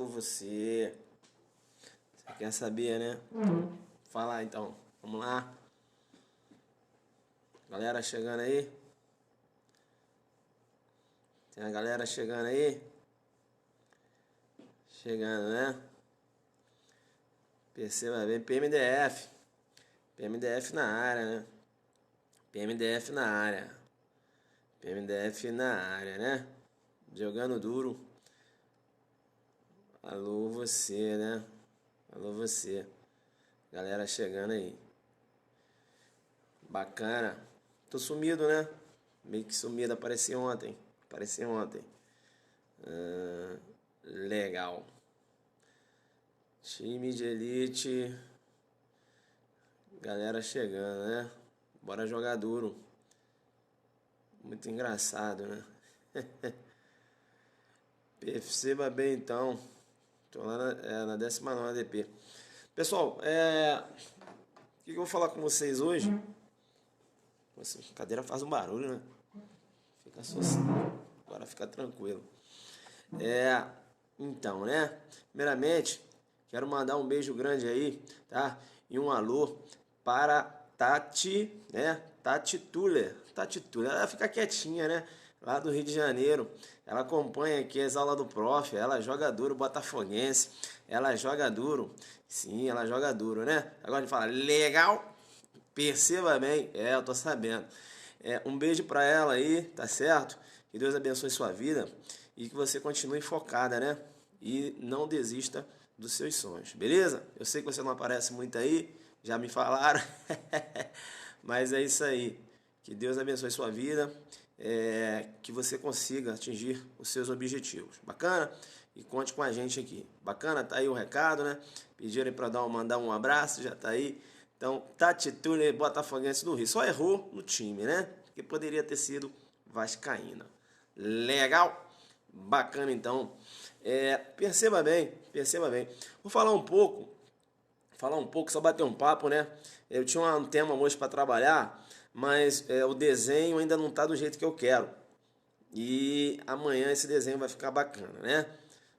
Você quer saber, né? Fala então, vamos lá. Galera chegando aí? Tem a galera chegando aí? Chegando, né? Perceba bem, PMDF. PMDF na área, né? PMDF na área. PMDF na área, né? Jogando duro. Alô você, né? Alô você. Galera chegando aí. Bacana. Tô sumido, né? Meio que sumido, apareci ontem. Legal. Time de elite. Galera chegando, né? Bora jogar duro. Muito engraçado, né? Perceba bem então. Tô lá na 19ª ADP. Pessoal, o que eu vou falar com vocês hoje? Nossa, a cadeira faz um barulho, né? Fica sossegado. Agora fica tranquilo. Então, né? Primeiramente, quero mandar um beijo grande aí, tá? E um alô para Tati, né? Tati Tuller. Ela fica quietinha, né? Lá do Rio de Janeiro. Ela acompanha aqui as aulas do prof. Ela joga duro, botafoguense. Ela joga duro. Sim, ela joga duro, né? Agora de falar, legal. Perceba bem. Eu tô sabendo. Um beijo pra ela aí, tá certo? Que Deus abençoe sua vida e que você continue focada, né? E não desista dos seus sonhos, beleza? Eu sei que você não aparece muito aí, já me falaram, mas é isso aí. Que Deus abençoe sua vida, que você consiga atingir os seus objetivos. Bacana? E conte com a gente aqui. Bacana? Tá aí o recado, né? Pediram para mandar um abraço, já tá aí. Então, Tati Tuller, botafoguense do Rio. Só errou no time, né? Porque poderia ter sido vascaína. Legal? Bacana, então. Perceba bem. Vou falar um pouco, só bater um papo, né? Eu tinha um tema hoje para trabalhar, mas o desenho ainda não está do jeito que eu quero. E amanhã esse desenho vai ficar bacana, né?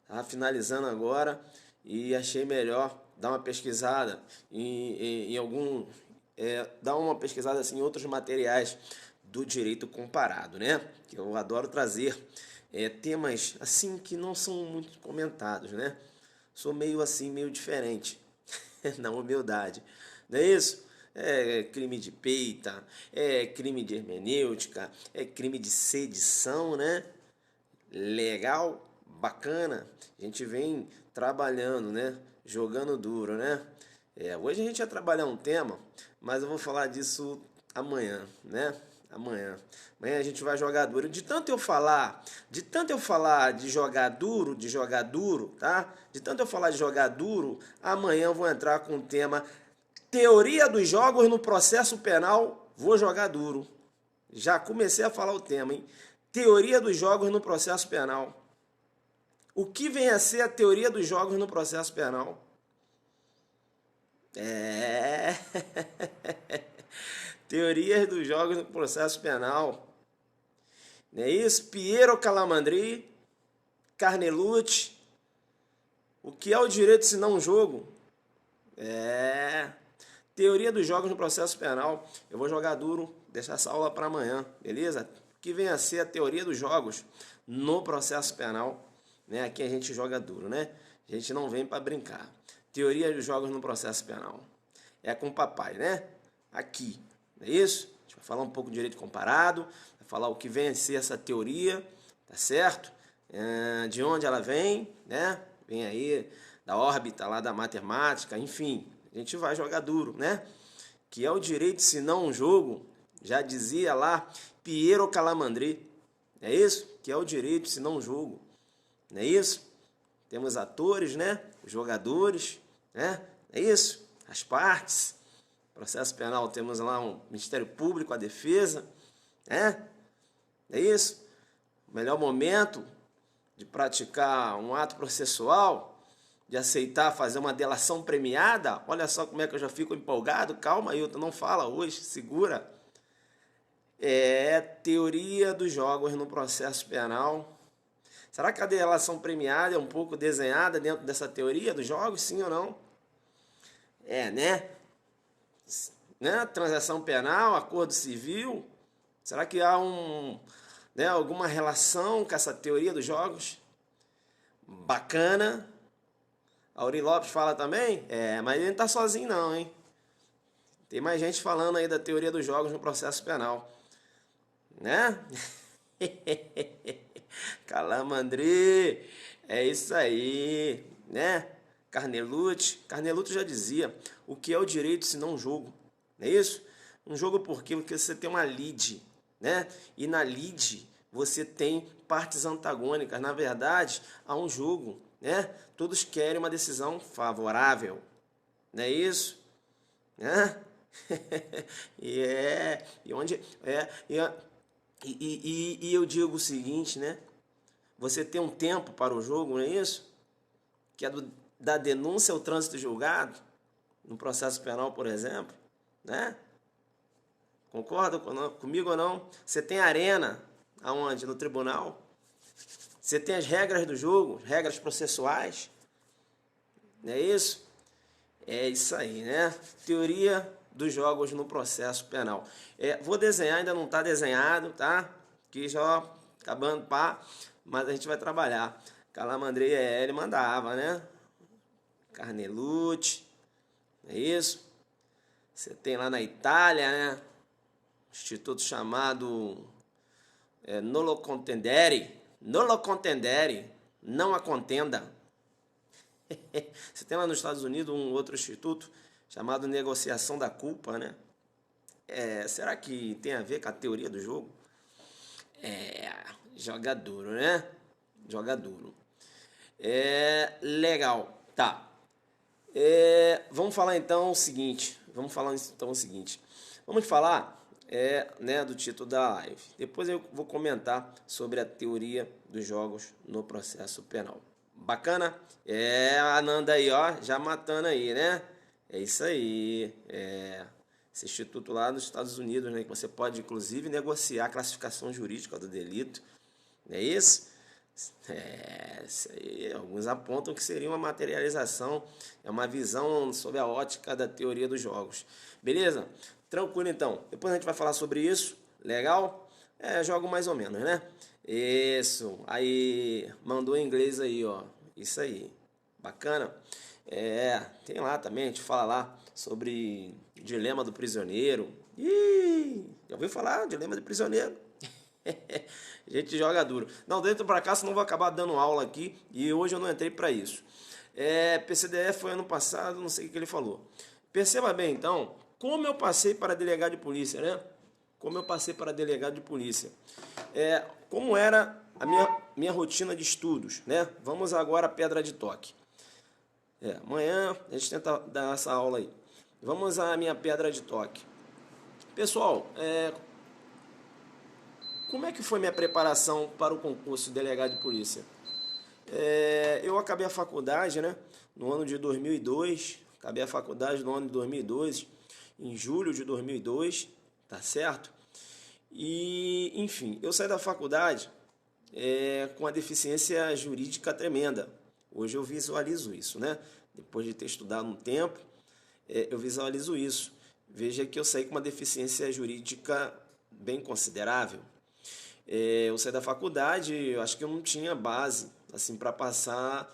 Tá finalizando agora e achei melhor dar uma pesquisada em algum... dar uma pesquisada assim, em outros materiais do direito comparado, né? Que eu adoro trazer temas assim que não são muito comentados, né? Sou meio assim, meio diferente na humildade, não é isso? Crime de peita, crime de hermenêutica, crime de sedição, né? Legal, bacana. A gente vem trabalhando, né? Jogando duro, né? Hoje a gente vai trabalhar um tema, mas eu vou falar disso amanhã, né? Amanhã a gente vai jogar duro. De tanto eu falar de jogar duro, tá? De tanto eu falar de jogar duro, amanhã eu vou entrar com o tema teoria dos jogos no processo penal, vou jogar duro. Já comecei a falar o tema, hein? Teoria dos jogos no processo penal. O que vem a ser a teoria dos jogos no processo penal? Teorias dos jogos no processo penal. Não é isso? Piero Calamandri, Carnelucci. O que é o direito se não um jogo? Teoria dos jogos no processo penal. Eu vou jogar duro, deixar essa aula para amanhã, beleza? O que vem a ser a teoria dos jogos no processo penal, né? Aqui a gente joga duro, né? A gente não vem para brincar. Teoria dos jogos no processo penal. É com o papai, né? Aqui, não é isso? A gente vai falar um pouco de direito comparado, vai falar o que vem a ser essa teoria, tá certo? De onde ela vem, né? Vem aí da órbita lá da matemática, enfim. A gente vai jogar duro, né? Que é o direito se não um jogo, já dizia lá Piero Calamandri. É isso? Que é o direito se não um jogo. Não é isso? Temos atores, né? Os jogadores, né? É isso? As partes. Processo penal temos lá um Ministério Público, a defesa, né? É isso? O melhor momento de praticar um ato processual, de aceitar fazer uma delação premiada. Olha só como é que eu já fico empolgado. Calma, Ailton, não fala hoje, segura. Teoria dos jogos no processo penal. Será que a delação premiada é um pouco desenhada dentro dessa teoria dos jogos, sim ou não? Né? Transação penal, acordo civil. Será que há alguma relação com essa teoria dos jogos? Bacana. Auri Lopes fala também? Mas ele não está sozinho não, hein? Tem mais gente falando aí da teoria dos jogos no processo penal. Né? Calamandrê, é isso aí, né? Carnelucci já dizia, o que é o direito se não um jogo, não é isso? Um jogo por quê? Porque você tem uma lide, né? E na lide você tem partes antagônicas, na verdade, há um jogo, né? Todos querem uma decisão favorável, não é isso? Né? E eu digo o seguinte, né? Você tem um tempo para o jogo, não é isso? Que é da denúncia ao trânsito julgado, no processo penal, por exemplo, né? Concorda comigo ou não? Você tem arena, aonde? No tribunal. Você tem as regras do jogo, regras processuais, não é isso? É isso aí, né? Teoria dos jogos no processo penal. Vou desenhar, ainda não está desenhado, tá? Que já acabando, pá, mas a gente vai trabalhar. Calamandrei ele mandava, né? Carnelucci, é isso? Você tem lá na Itália, né? Instituto chamado Nolo Contendere, não a contenda. Você tem lá nos Estados Unidos um outro instituto chamado Negociação da Culpa, né? Será que tem a ver com a teoria do jogo? Joga duro, né? Joga duro. Legal, tá. Vamos falar então o seguinte. Vamos falar né, do título da live. Depois eu vou comentar sobre a teoria dos jogos no processo penal. Bacana? A Ananda aí, ó, já matando aí, né? É isso aí. Esse instituto lá nos Estados Unidos, né? Que você pode, inclusive, negociar a classificação jurídica do delito. Não é isso? Isso aí, alguns apontam que seria uma materialização, uma visão sob a ótica da teoria dos jogos. Beleza? Tranquilo, então. Depois a gente vai falar sobre isso. Legal? Jogo mais ou menos, né? Isso. Aí, mandou em inglês aí, ó. Isso aí. Bacana? Tem lá também, a gente fala lá sobre o dilema do prisioneiro. Já ouviu falar? Dilema do prisioneiro. A gente joga duro. Não, dentro para cá, senão vou acabar dando aula aqui. E hoje eu não entrei para isso. PCDF foi ano passado, não sei o que ele falou. Perceba bem, então, como eu passei para delegado de polícia, né? Como eu passei para delegado de polícia. Como era a minha rotina de estudos, né? Vamos agora à pedra de toque. Amanhã a gente tenta dar essa aula aí. Vamos à minha pedra de toque. Pessoal, como é que foi minha preparação para o concurso de delegado de polícia? Eu acabei a faculdade, né, no ano de 2002, em julho de 2002, tá certo? E, enfim, eu saí da faculdade com uma deficiência jurídica tremenda. Hoje eu visualizo isso, né? Depois de ter estudado um tempo, eu visualizo isso. Veja que eu saí com uma deficiência jurídica bem considerável. Eu saí da faculdade, eu acho que eu não tinha base assim para passar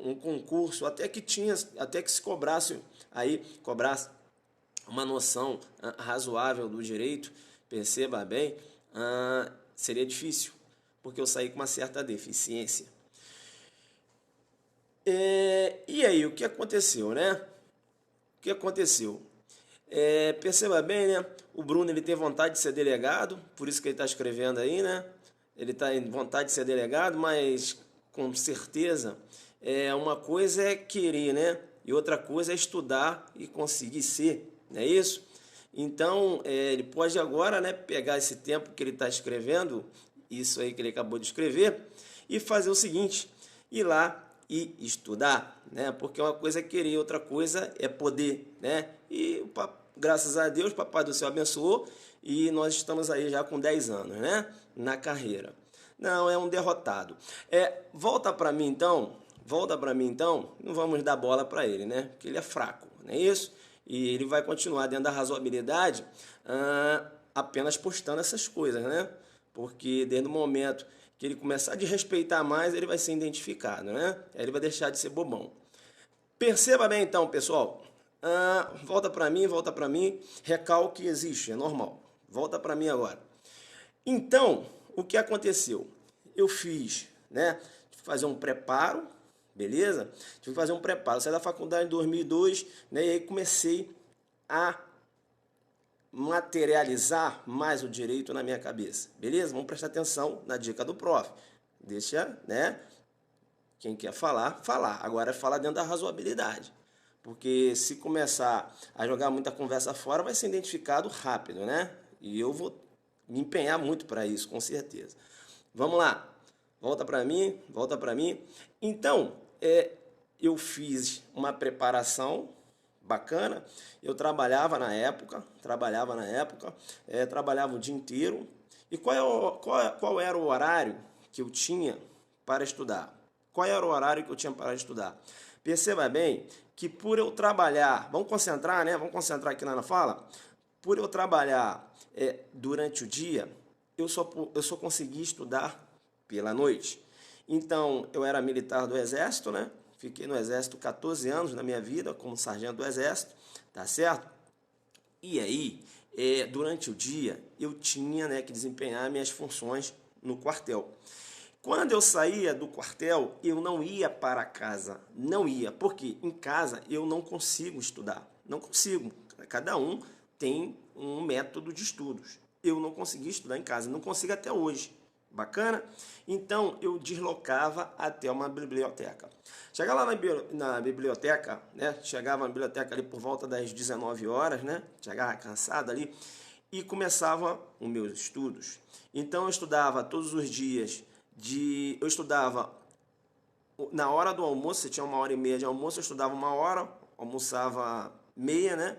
um concurso, até que se cobrasse uma noção razoável do direito, perceba bem, seria difícil, porque eu saí com uma certa deficiência. E aí, o que aconteceu, né? O que aconteceu? Perceba bem, né? O Bruno ele tem vontade de ser delegado, por isso que ele está escrevendo aí, né? Ele está em vontade de ser delegado, mas com certeza uma coisa é querer, né? E outra coisa é estudar e conseguir ser, não é isso? Então, ele pode agora, né, pegar esse tempo que ele está escrevendo, isso aí que ele acabou de escrever, e fazer o seguinte, ir lá e estudar, né? Porque uma coisa é querer, outra coisa é poder, né? E graças a Deus, Papai do Céu abençoou e nós estamos aí já com 10 anos, né? Na carreira. Não, é um derrotado. Volta para mim então, não vamos dar bola para ele, né? Porque ele é fraco, não é isso? E ele vai continuar dentro da razoabilidade, apenas postando essas coisas, né? Porque desde o momento que ele começar a desrespeitar mais, ele vai ser identificado, né? Aí ele vai deixar de ser bobão. Perceba bem então, pessoal. Volta para mim, recalque existe, é normal. Volta para mim agora. Então, o que aconteceu? Eu fiz, né? Tive que fazer um preparo, beleza? Tive que fazer um preparo. Saí da faculdade em 2002, né? E aí comecei a materializar mais o direito na minha cabeça, beleza? Vamos prestar atenção na dica do prof. Deixa, né? Quem quer falar, falar. Agora é falar dentro da razoabilidade. Porque se começar a jogar muita conversa fora, vai ser identificado rápido, né? E eu vou me empenhar muito para isso, com certeza. Vamos lá. Volta para mim, volta para mim. Então, eu fiz uma preparação bacana. Eu trabalhava na época, trabalhava o dia inteiro. E qual era o horário que eu tinha para estudar? Qual era o horário que eu tinha para estudar? Perceba bem que por eu trabalhar, vamos concentrar, né? Vamos concentrar aqui na fala. Por eu trabalhar durante o dia, eu só consegui estudar pela noite. Então, eu era militar do Exército, né? Fiquei no Exército 14 anos na minha vida, como sargento do Exército, tá certo? E aí, durante o dia, eu tinha, né, que desempenhar minhas funções no quartel. Quando eu saía do quartel, eu não ia para casa, não ia, porque em casa eu não consigo estudar, não consigo. Cada um tem um método de estudos. Eu não consegui estudar em casa, não consigo até hoje. Bacana? Então, eu deslocava até uma biblioteca. Chegava lá na biblioteca, né? Chegava na biblioteca ali por volta das 19 horas, né? Chegava cansado ali e começava os meus estudos. Então, eu estudava todos os dias. Eu estudava na hora do almoço, se tinha 1h30 de almoço, eu estudava 1 hora, almoçava meia, né?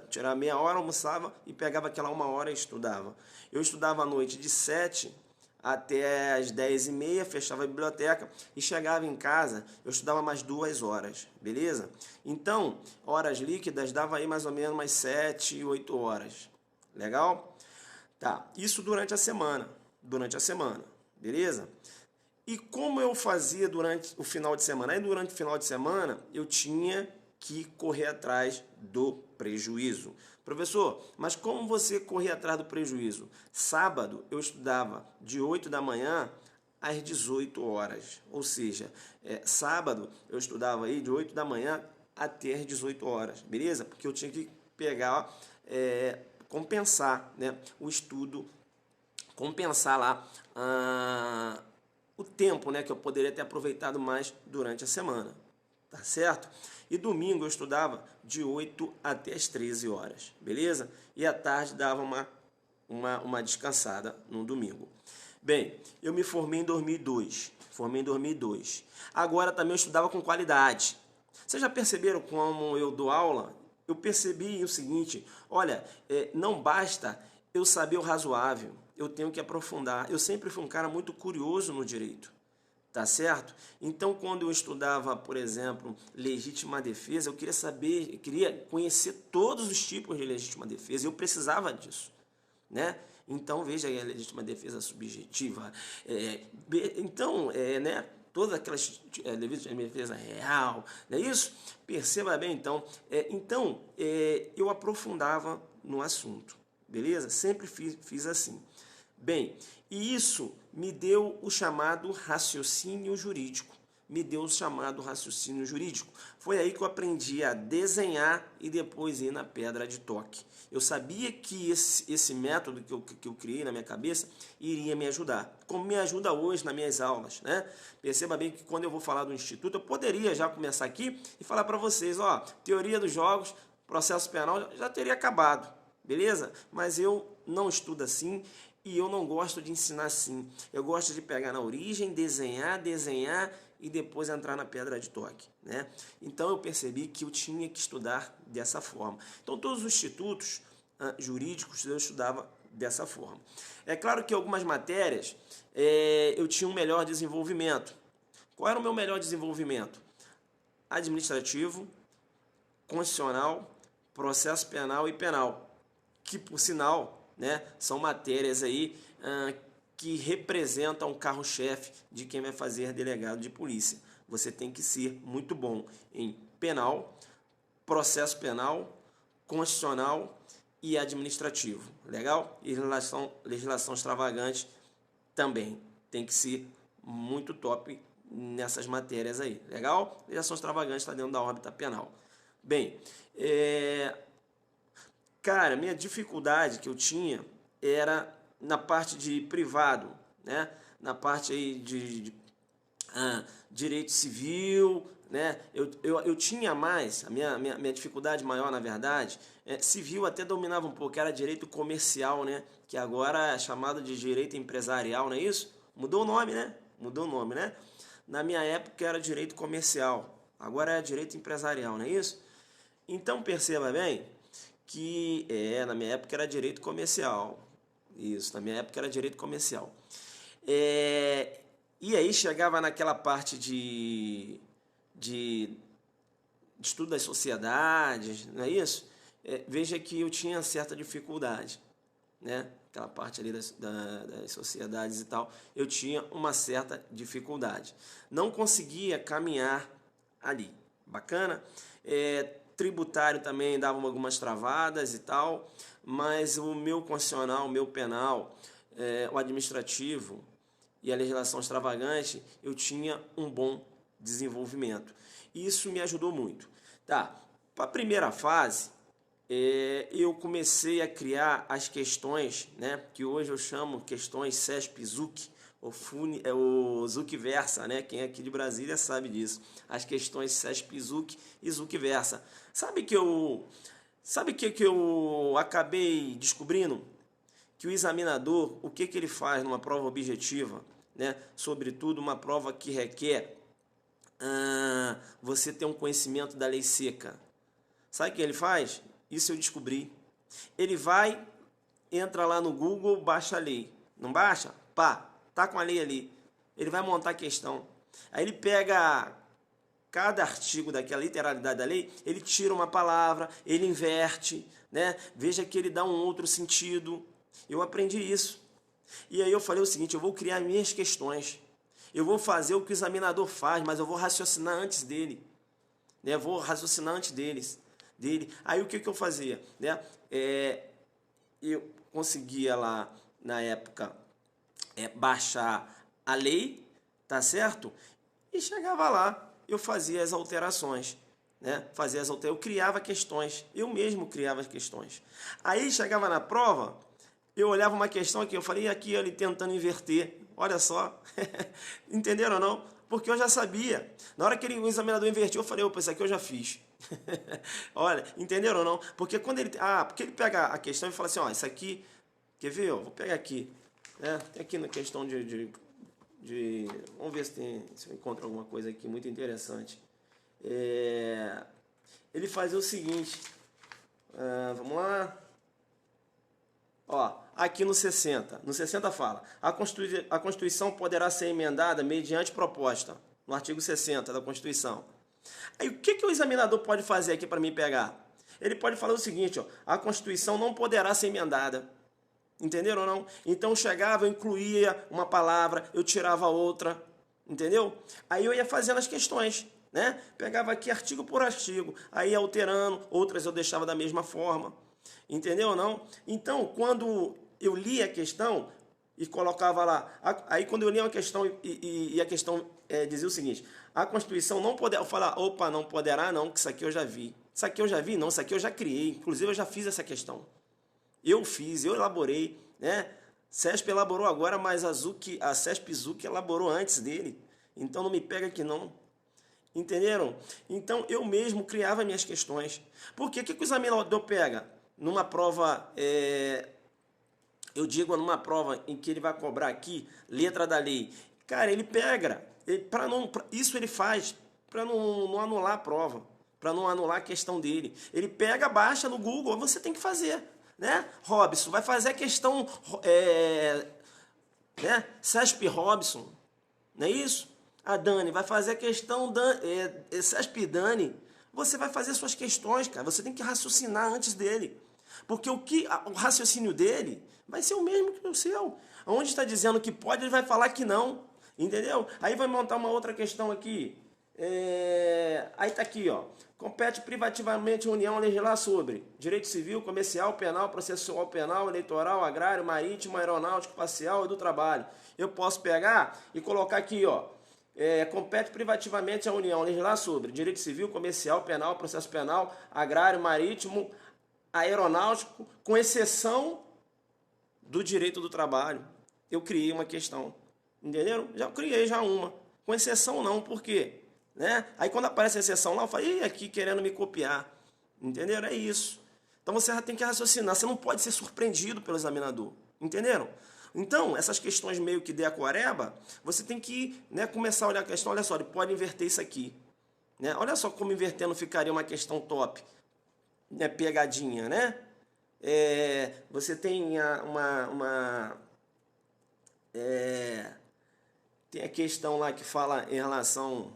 Tirava meia hora, almoçava e pegava aquela 1 hora e estudava. Eu estudava à noite de 7 até as 10h30, fechava a biblioteca e chegava em casa, eu estudava mais 2 horas, beleza? Então, horas líquidas dava aí mais ou menos umas 7, 8 horas. Legal? Tá, isso durante a semana, beleza? E como eu fazia durante o final de semana? Aí durante o final de semana eu tinha que correr atrás do prejuízo. Professor, mas como você corria atrás do prejuízo? Sábado eu estudava de 8 da manhã às 18 horas. Ou seja, sábado eu estudava aí de 8 da manhã até às 18 horas, beleza? Porque eu tinha que pegar, compensar, né, o estudo, compensar lá o tempo, né, que eu poderia ter aproveitado mais durante a semana, tá certo? E domingo eu estudava de 8 até as 13 horas, beleza? E à tarde dava uma descansada no domingo. Bem, eu me formei em 2002, Agora também eu estudava com qualidade. Vocês já perceberam como eu dou aula? Eu percebi o seguinte, olha, não basta eu saber o razoável, eu tenho que aprofundar. Eu sempre fui um cara muito curioso no direito, tá certo? Então, quando eu estudava, por exemplo, legítima defesa, eu queria saber, eu queria conhecer todos os tipos de legítima defesa, eu precisava disso, né? Então, veja aí a legítima defesa subjetiva, né? Todas aquelas legítima defesa real, não é isso? Perceba bem, então. Eu aprofundava no assunto, beleza? Sempre fiz assim. Bem, e isso me deu o chamado raciocínio jurídico. Foi aí que eu aprendi a desenhar e depois ir na pedra de toque. Eu sabia que esse método que eu criei na minha cabeça iria me ajudar, como me ajuda hoje nas minhas aulas, né? Perceba bem que quando eu vou falar do Instituto, eu poderia já começar aqui e falar para vocês, ó, teoria dos jogos, processo penal, já teria acabado, beleza? Mas eu não estudo assim. E eu não gosto de ensinar assim. Eu gosto de pegar na origem, desenhar e depois entrar na pedra de toque, né? Então eu percebi que eu tinha que estudar dessa forma. Então todos os institutos jurídicos eu estudava dessa forma. É claro que algumas matérias eu tinha um melhor desenvolvimento. Qual era o meu melhor desenvolvimento? Administrativo, constitucional, processo penal e penal, que por sinal, né, são matérias aí que representam o carro-chefe de quem vai fazer delegado de polícia. Você tem que ser muito bom em penal, processo penal, constitucional e administrativo. Legal? E legislação extravagante também tem que ser muito top nessas matérias aí. Legal? Legislação extravagante está dentro da órbita penal. Bem, cara, minha dificuldade que eu tinha era na parte de privado, né? Na parte aí de direito civil, né? Eu tinha mais, a minha dificuldade maior, na verdade, civil até dominava um pouco, era direito comercial, né? Que agora é chamado de direito empresarial, não é isso? Mudou o nome, né? Mudou o nome, né? Na minha época era direito comercial, agora é direito empresarial, não é isso? Então perceba bem que na minha época era direito comercial. Isso, na minha época era direito comercial. E aí chegava naquela parte de estudo das sociedades, não é isso? Veja que eu tinha certa dificuldade, né? Aquela parte ali das sociedades e tal, eu tinha uma certa dificuldade. Não conseguia caminhar ali. Bacana? Tributário também dava algumas travadas e tal, mas o meu constitucional, o meu penal, o administrativo e a legislação extravagante, eu tinha um bom desenvolvimento. Isso me ajudou muito. Tá, para a primeira fase, eu comecei a criar as questões, né, que hoje eu chamo questões CESP-ZUC, o ZUC-Versa, né? Quem é aqui de Brasília sabe disso. As questões CESP-ZUC e ZUC-Versa. Sabe que eu acabei descobrindo? Que o examinador, o que ele faz numa prova objetiva, né? Sobretudo uma prova que requer você ter um conhecimento da lei seca. Sabe o que ele faz? Isso eu descobri. Ele vai, entra lá no Google, baixa a lei. Não baixa? Pá! Tá com a lei ali. Ele vai montar a questão. Aí ele pega cada artigo daquela literalidade da lei, ele tira uma palavra, ele inverte, né? Veja que ele dá um outro sentido. Eu aprendi isso. E aí eu falei o seguinte, eu vou criar minhas questões. Eu vou fazer o que o examinador faz, mas eu vou raciocinar antes dele. Né? Vou raciocinar antes dele. Aí o que eu fazia? Né? Eu conseguia lá, na época, baixar a lei, tá certo? E chegava lá, eu fazia as alterações, né? Eu criava questões, eu mesmo criava as questões. Aí chegava na prova, eu olhava uma questão aqui, eu falei aqui ele tentando inverter, olha só, entenderam ou não? Porque eu já sabia. Na hora que o examinador invertiu, eu falei, opa, isso aqui eu já fiz. Olha, entenderam ou não? Porque quando ele pega a questão e fala assim, ó, isso aqui, quer ver? Vou pegar aqui. Tem aqui na questão vamos ver se eu encontro alguma coisa aqui muito interessante. Ele faz o seguinte, vamos lá. Ó, aqui no 60 fala, a Constituição poderá ser emendada mediante proposta, no artigo 60 da Constituição. Aí o que o examinador pode fazer aqui para mim pegar? Ele pode falar o seguinte, ó, a Constituição não poderá ser emendada. Entenderam ou não? Então eu chegava, eu incluía uma palavra, eu tirava outra, entendeu? Aí eu ia fazendo as questões, né? Pegava aqui artigo por artigo, aí ia alterando, outras eu deixava da mesma forma, entendeu ou não? Então, quando eu lia a questão e colocava lá, aí quando eu lia uma questão e a questão dizia o seguinte, a Constituição não poderá, eu falava, opa, não poderá não, que isso aqui eu já vi. Isso aqui eu já vi? Não, isso aqui eu já criei, inclusive eu já fiz essa questão. Eu elaborei, né? CESP elaborou agora, mas a CESP-ZUC elaborou antes dele. Então não me pega aqui não. Entenderam? Então eu mesmo criava minhas questões. Por quê? O que o examinador pega? Numa prova, numa prova em que ele vai cobrar aqui, letra da lei. Cara, ele pega, isso ele faz para não anular a prova, para não anular a questão dele. Ele pega, baixa no Google, você tem que fazer. né? Robson vai fazer a questão, né? CESP Robson, não é isso? A Dani vai fazer a questão CESP Dani. Você vai fazer suas questões, cara. Você tem que raciocinar antes dele. Porque o raciocínio dele vai ser o mesmo que o seu. Onde está dizendo que pode, ele vai falar que não. Entendeu? Aí vai montar uma outra questão aqui. Aí tá aqui, ó. Compete privativamente a União a legislar sobre direito civil, comercial, penal, processual penal, eleitoral, agrário, marítimo, aeronáutico, espacial e do trabalho. Eu posso pegar e colocar aqui, ó. Compete privativamente a União a legislar sobre direito civil, comercial, penal, processo penal, agrário, marítimo, aeronáutico, com exceção do direito do trabalho. Eu criei uma questão. Entenderam? Já criei uma. Com exceção não, por quê? Né? Aí quando aparece a exceção lá, eu falo, ih, aqui querendo me copiar. Entenderam? É isso. Então você já tem que raciocinar. Você não pode ser surpreendido pelo examinador. Entenderam? Então, essas questões meio que de acuareba, você tem que, né, começar a olhar a questão. Olha só, ele pode inverter isso aqui. Né? Olha só como invertendo ficaria uma questão top. Né? Pegadinha, né? Você tem tem a questão lá que fala em relação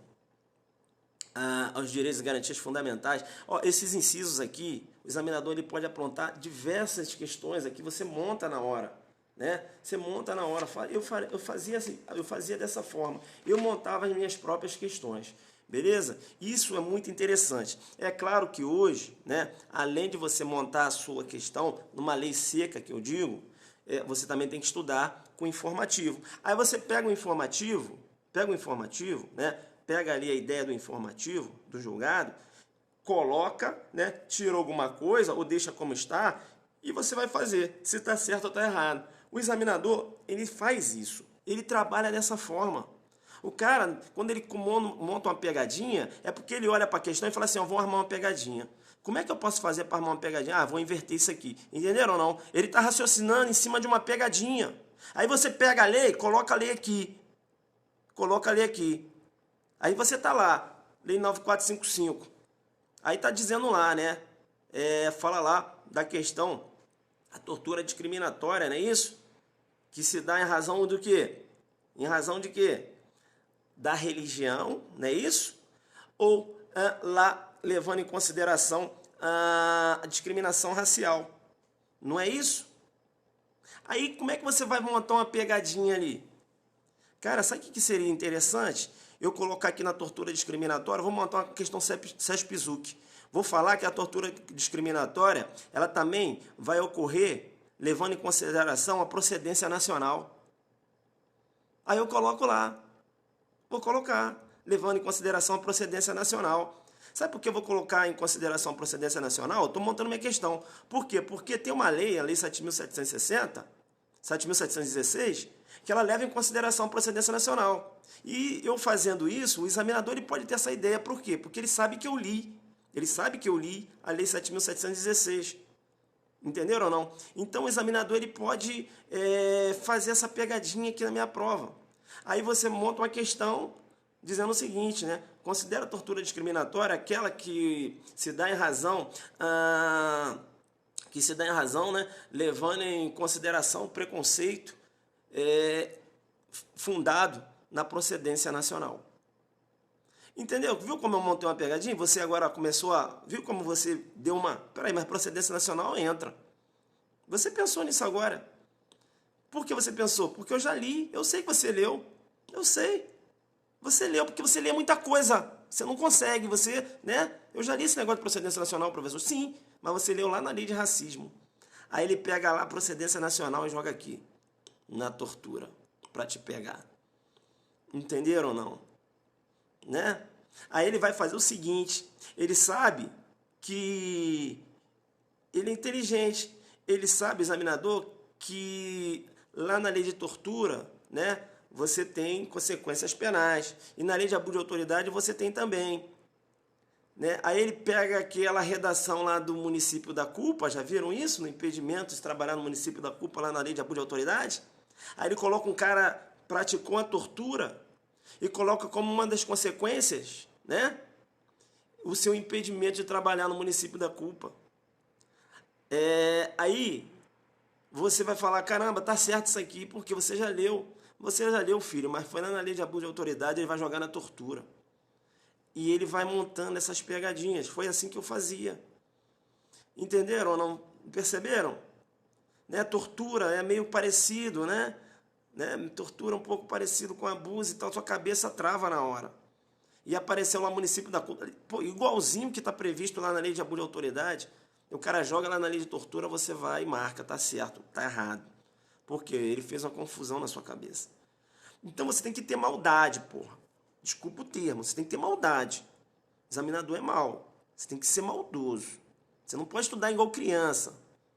aos direitos e garantias fundamentais. Ó, esses incisos aqui, o examinador ele pode aprontar diversas questões aqui, você monta na hora. Né? Você monta na hora. Eu fazia assim, eu fazia dessa forma. Eu montava as minhas próprias questões. Beleza? Isso é muito interessante. É claro que hoje, né, além de você montar a sua questão, numa lei seca que eu digo, você também tem que estudar com informativo. Aí você pega o informativo, né, pega ali a ideia do informativo, do julgado, coloca, né, tira alguma coisa ou deixa como está e você vai fazer se está certo ou está errado. O examinador, ele faz isso, ele trabalha dessa forma. O cara, quando ele monta uma pegadinha, é porque ele olha para a questão e fala assim, vou armar uma pegadinha. Como é que eu posso fazer para armar uma pegadinha? Vou inverter isso aqui. Entenderam ou não? Ele está raciocinando em cima de uma pegadinha. Aí você pega a lei, coloca a lei aqui. Coloca a lei aqui. Aí você está lá, lei 9455. Aí está dizendo lá, né? Fala lá da questão, a tortura discriminatória, não é isso? Que se dá em razão do quê? Em razão de quê? Da religião, não é isso? Ou lá levando em consideração a discriminação racial. Não é isso? Aí como é que você vai montar uma pegadinha ali? Cara, sabe o que seria interessante? Eu colocar aqui na tortura discriminatória, vou montar uma questão CESP-ZUC. Vou falar que a tortura discriminatória, ela também vai ocorrer levando em consideração a procedência nacional. Aí eu coloco lá. Vou colocar, levando em consideração a procedência nacional. Sabe por que eu vou colocar em consideração a procedência nacional? Estou montando minha questão. Por quê? Porque tem uma lei, a Lei 7.760, 7.716, que ela leva em consideração a procedência nacional. E eu fazendo isso, o examinador ele pode ter essa ideia. Por quê? Porque ele sabe que eu li. Ele sabe que eu li a Lei 7.716. Entenderam ou não? Então o examinador ele pode fazer essa pegadinha aqui na minha prova. Aí você monta uma questão dizendo o seguinte, né? Considera a tortura discriminatória aquela que se dá em razão, né? Levando em consideração o preconceito fundado na procedência nacional. Entendeu? Viu como eu montei uma pegadinha? Você agora começou a... Viu como você deu uma... Peraí, mas procedência nacional entra. Você pensou nisso agora. Por que você pensou? Porque eu já li. Eu sei que você leu. Eu sei. Você leu, porque você lê muita coisa. Você não consegue, você, né? Eu já li esse negócio de procedência nacional, professor. Sim, mas você leu lá na lei de racismo. Aí ele pega lá a procedência nacional e joga aqui, na tortura, para te pegar. Entenderam ou não? Né? Aí ele vai fazer o seguinte, ele sabe que ele é inteligente, ele sabe, examinador, que lá na lei de tortura, né, você tem consequências penais, e na lei de abuso de autoridade você tem também. Né? Aí ele pega aquela redação lá do município da culpa, já viram isso? No impedimento de trabalhar no município da culpa, lá na lei de abuso de autoridade? Aí ele coloca um cara praticou a tortura, e coloca como uma das consequências, né, o seu impedimento de trabalhar no município da culpa. Aí você vai falar, caramba, tá certo isso aqui, porque você já leu. Você já leu, filho, mas foi lá na lei de abuso de autoridade, ele vai jogar na tortura. E ele vai montando essas pegadinhas. Foi assim que eu fazia. Entenderam ou não? Perceberam? Né? Tortura é meio parecido, né? Tortura um pouco parecido com abuso e tal, sua cabeça trava na hora. E apareceu lá o município da culpa, pô, igualzinho que está previsto lá na lei de abuso de autoridade. O cara joga lá na lei de tortura, você vai e marca, tá certo, tá errado. Porque ele fez uma confusão na sua cabeça. Então você tem que ter maldade, porra. Desculpa o termo, você tem que ter maldade. Examinador é mau. Você tem que ser maldoso. Você não pode estudar igual criança.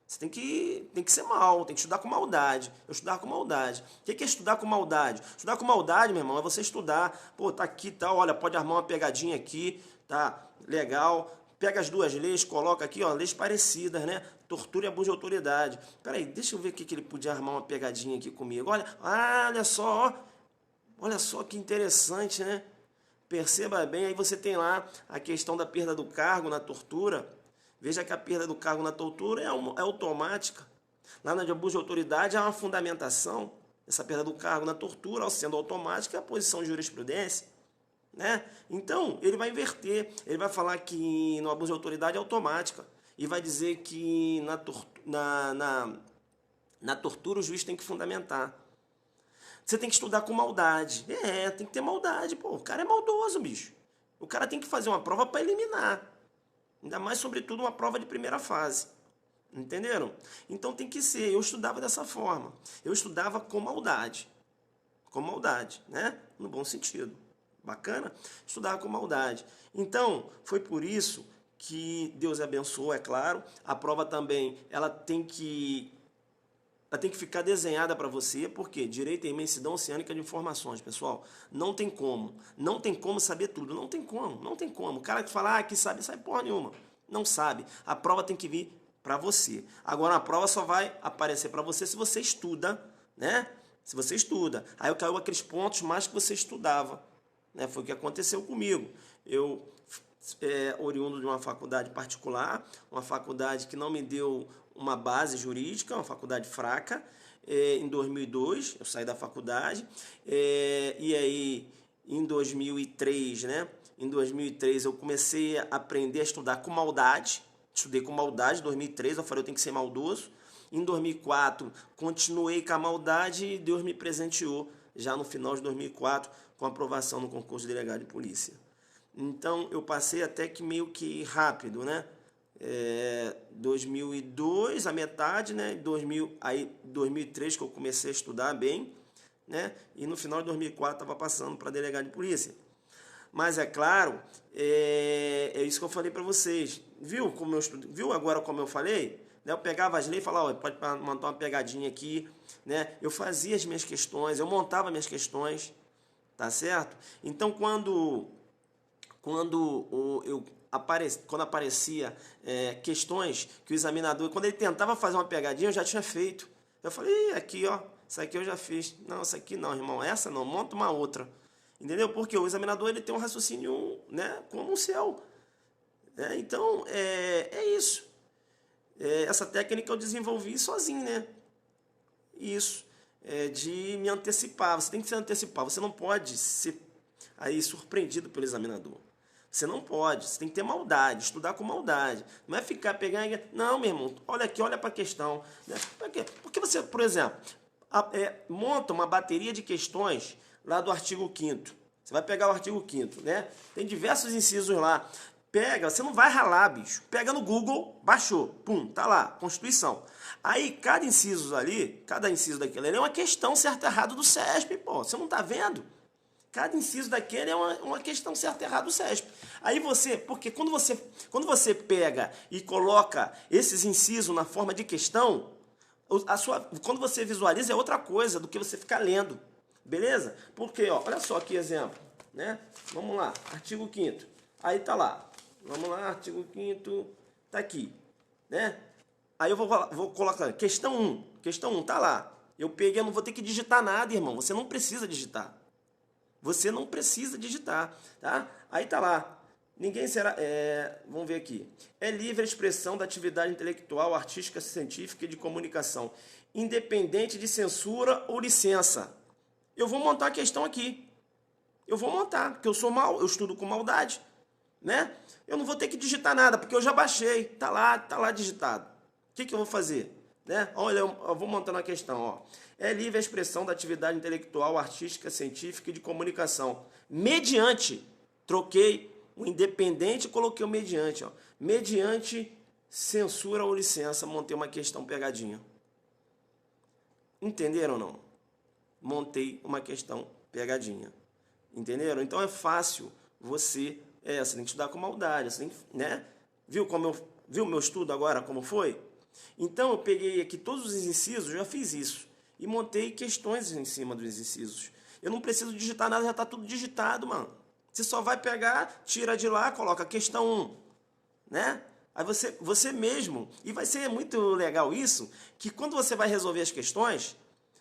Você tem que ser mal, tem que estudar com maldade. Eu estudava com maldade. O que é estudar com maldade? Estudar com maldade, meu irmão, é você estudar. Pô, tá aqui, tá, olha, pode armar uma pegadinha aqui, tá, legal. Pega as duas leis, coloca aqui, ó, leis parecidas, né? Tortura e abuso de autoridade. Peraí, deixa eu ver aqui que ele podia armar uma pegadinha aqui comigo. Olha só, ó. Olha só que interessante, né? Perceba bem, aí você tem lá a questão da perda do cargo na tortura. Veja que a perda do cargo na tortura é automática. Lá na de abuso de autoridade há uma fundamentação. Essa perda do cargo na tortura, ao sendo automática, é a posição de jurisprudência. Né? Então, ele vai inverter. Ele vai falar que no abuso de autoridade é automática. E vai dizer que na tortura o juiz tem que fundamentar. Você tem que estudar com maldade. Tem que ter maldade. Pô, o cara é maldoso, bicho. O cara tem que fazer uma prova para eliminar. Ainda mais, sobretudo, uma prova de primeira fase. Entenderam? Então tem que ser. Eu estudava dessa forma. Eu estudava com maldade. Com maldade, né? No bom sentido. Bacana? Estudava com maldade. Então, foi por isso que Deus abençoou, é claro. A prova também, ela tem que ficar desenhada para você, porque direito é imensidão oceânica de informações, pessoal. Não tem como saber tudo, não tem como. O cara que fala, que sabe porra nenhuma. Não sabe. A prova tem que vir para você. Agora, a prova só vai aparecer para você se você estuda, né? Se você estuda. Aí caiu aqueles pontos mais que você estudava. Né? Foi o que aconteceu comigo. Eu, oriundo de uma faculdade particular, uma faculdade que não me deu uma base jurídica, uma faculdade fraca. Em 2002, eu saí da faculdade, e aí em 2003, né? Em 2003 eu comecei a aprender a estudar com maldade. Estudei com maldade em 2003, eu falei, eu tenho que ser maldoso. Em 2004, continuei com a maldade e Deus me presenteou, já no final de 2004, com aprovação no concurso de delegado de polícia. Então, eu passei até que meio que rápido, né? 2002, a metade, né? 2003 que eu comecei a estudar bem, né? E no final de 2004 estava passando para delegado de polícia. Mas é claro, é isso que eu falei para vocês. Viu como eu estudo? Viu agora como eu falei? Eu pegava as leis e falava, pode montar uma pegadinha aqui, né? Eu fazia as minhas questões, eu montava minhas questões, tá certo? Então, quando aparecia questões que o examinador, quando ele tentava fazer uma pegadinha, eu já tinha feito. Eu falei, aqui, ó, isso aqui eu já fiz. Não, isso aqui não, irmão, essa não, monta uma outra. Entendeu? Porque o examinador ele tem um raciocínio, né, como o seu. Então, é isso. Essa técnica eu desenvolvi sozinho, né? Isso. De me antecipar. Você tem que se antecipar. Você não pode ser aí surpreendido pelo examinador. Você não pode. Você tem que ter maldade, estudar com maldade. Não é ficar pegando... Não, meu irmão, olha aqui, olha para a questão. Né? Porque você, por exemplo, monta uma bateria de questões lá do artigo 5º. Você vai pegar o artigo 5º, né? Tem diversos incisos lá. Pega, você não vai ralar, bicho. Pega no Google, baixou, pum, tá lá, Constituição. Aí, cada inciso daquele ali é uma questão certo e errado do CESP, pô. Você não tá vendo? Cada inciso daquele é uma questão certo e errado do CESP. Aí porque quando você pega e coloca esses incisos na forma de questão, quando você visualiza é outra coisa do que você ficar lendo. Beleza? Porque, ó, olha só que exemplo, né? Vamos lá, artigo 5º. Aí tá lá. Vamos lá, artigo 5º, tá aqui, né? Aí eu vou colocar, questão 1, tá lá. Eu peguei, eu não vou ter que digitar nada, irmão. Você não precisa digitar. Você não precisa digitar, tá? Aí tá lá, Ninguém será... vamos ver aqui. É livre a expressão da atividade intelectual, artística, científica e de comunicação, independente de censura ou licença. Eu vou montar a questão aqui. Eu vou montar, porque eu sou mau, eu estudo com maldade, né? Eu não vou ter que digitar nada, porque eu já baixei. Tá lá digitado. O que eu vou fazer? Né? Olha, eu vou montando a questão. Ó. É livre a expressão da atividade intelectual, artística, científica e de comunicação. Mediante, troquei o independente e coloquei o mediante. Ó. Mediante censura ou licença, montei uma questão pegadinha. Entenderam ou não? Montei uma questão pegadinha. Entenderam? Então é fácil você tem que estudar com maldade, você tem que, né? Viu o meu estudo agora como foi? Então eu peguei aqui todos os incisos, já fiz isso, e montei questões em cima dos incisos. Eu não preciso digitar nada, já está tudo digitado, mano. Você só vai pegar, tira de lá, coloca questão 1, né? Aí você mesmo, e vai ser muito legal isso, que quando você vai resolver as questões,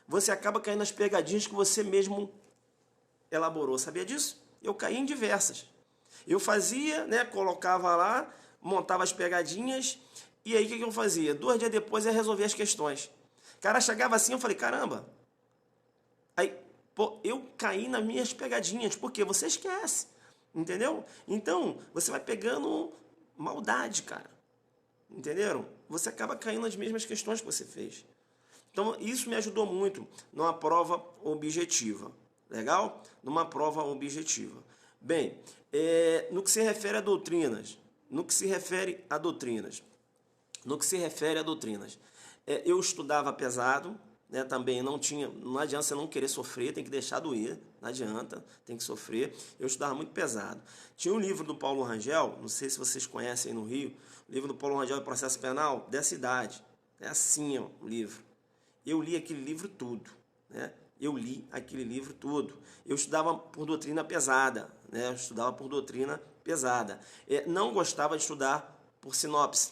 você acaba caindo nas pegadinhas que você mesmo elaborou. Sabia disso? Eu caí em diversas. Eu fazia, né, colocava lá, montava as pegadinhas, e aí o que eu fazia? 2 dias depois eu resolvia as questões. O cara chegava assim, eu falei, caramba. Aí, pô, eu caí nas minhas pegadinhas, porque você esquece, entendeu? Então, você vai pegando maldade, cara. Entenderam? Você acaba caindo nas mesmas questões que você fez. Então, isso me ajudou muito numa prova objetiva. Legal? Numa prova objetiva. Bem, no que se refere a doutrinas, eu estudava pesado, né, também não adianta você não querer sofrer, tem que deixar doer, não adianta, tem que sofrer. Eu estudava muito pesado. Tinha um livro do Paulo Rangel, não sei se vocês conhecem no Rio, o livro do Paulo Rangel, Processo Penal, dessa idade. É assim, ó, o livro. Eu li aquele livro tudo, né? Eu estudava por doutrina pesada, né? Não gostava de estudar por sinopse.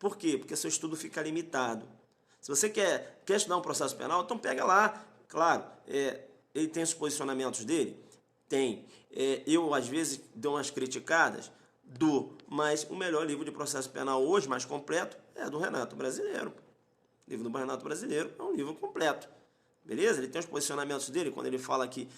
Por quê? Porque seu estudo fica limitado. Se você quer estudar um processo penal, então pega lá. Claro, ele tem os posicionamentos dele? Tem. Eu, às vezes, dou umas criticadas, mas o melhor livro de processo penal hoje, mais completo, é do Renato Brasileiro. O livro do Renato Brasileiro é um livro completo. Beleza? Ele tem os posicionamentos dele, quando ele fala que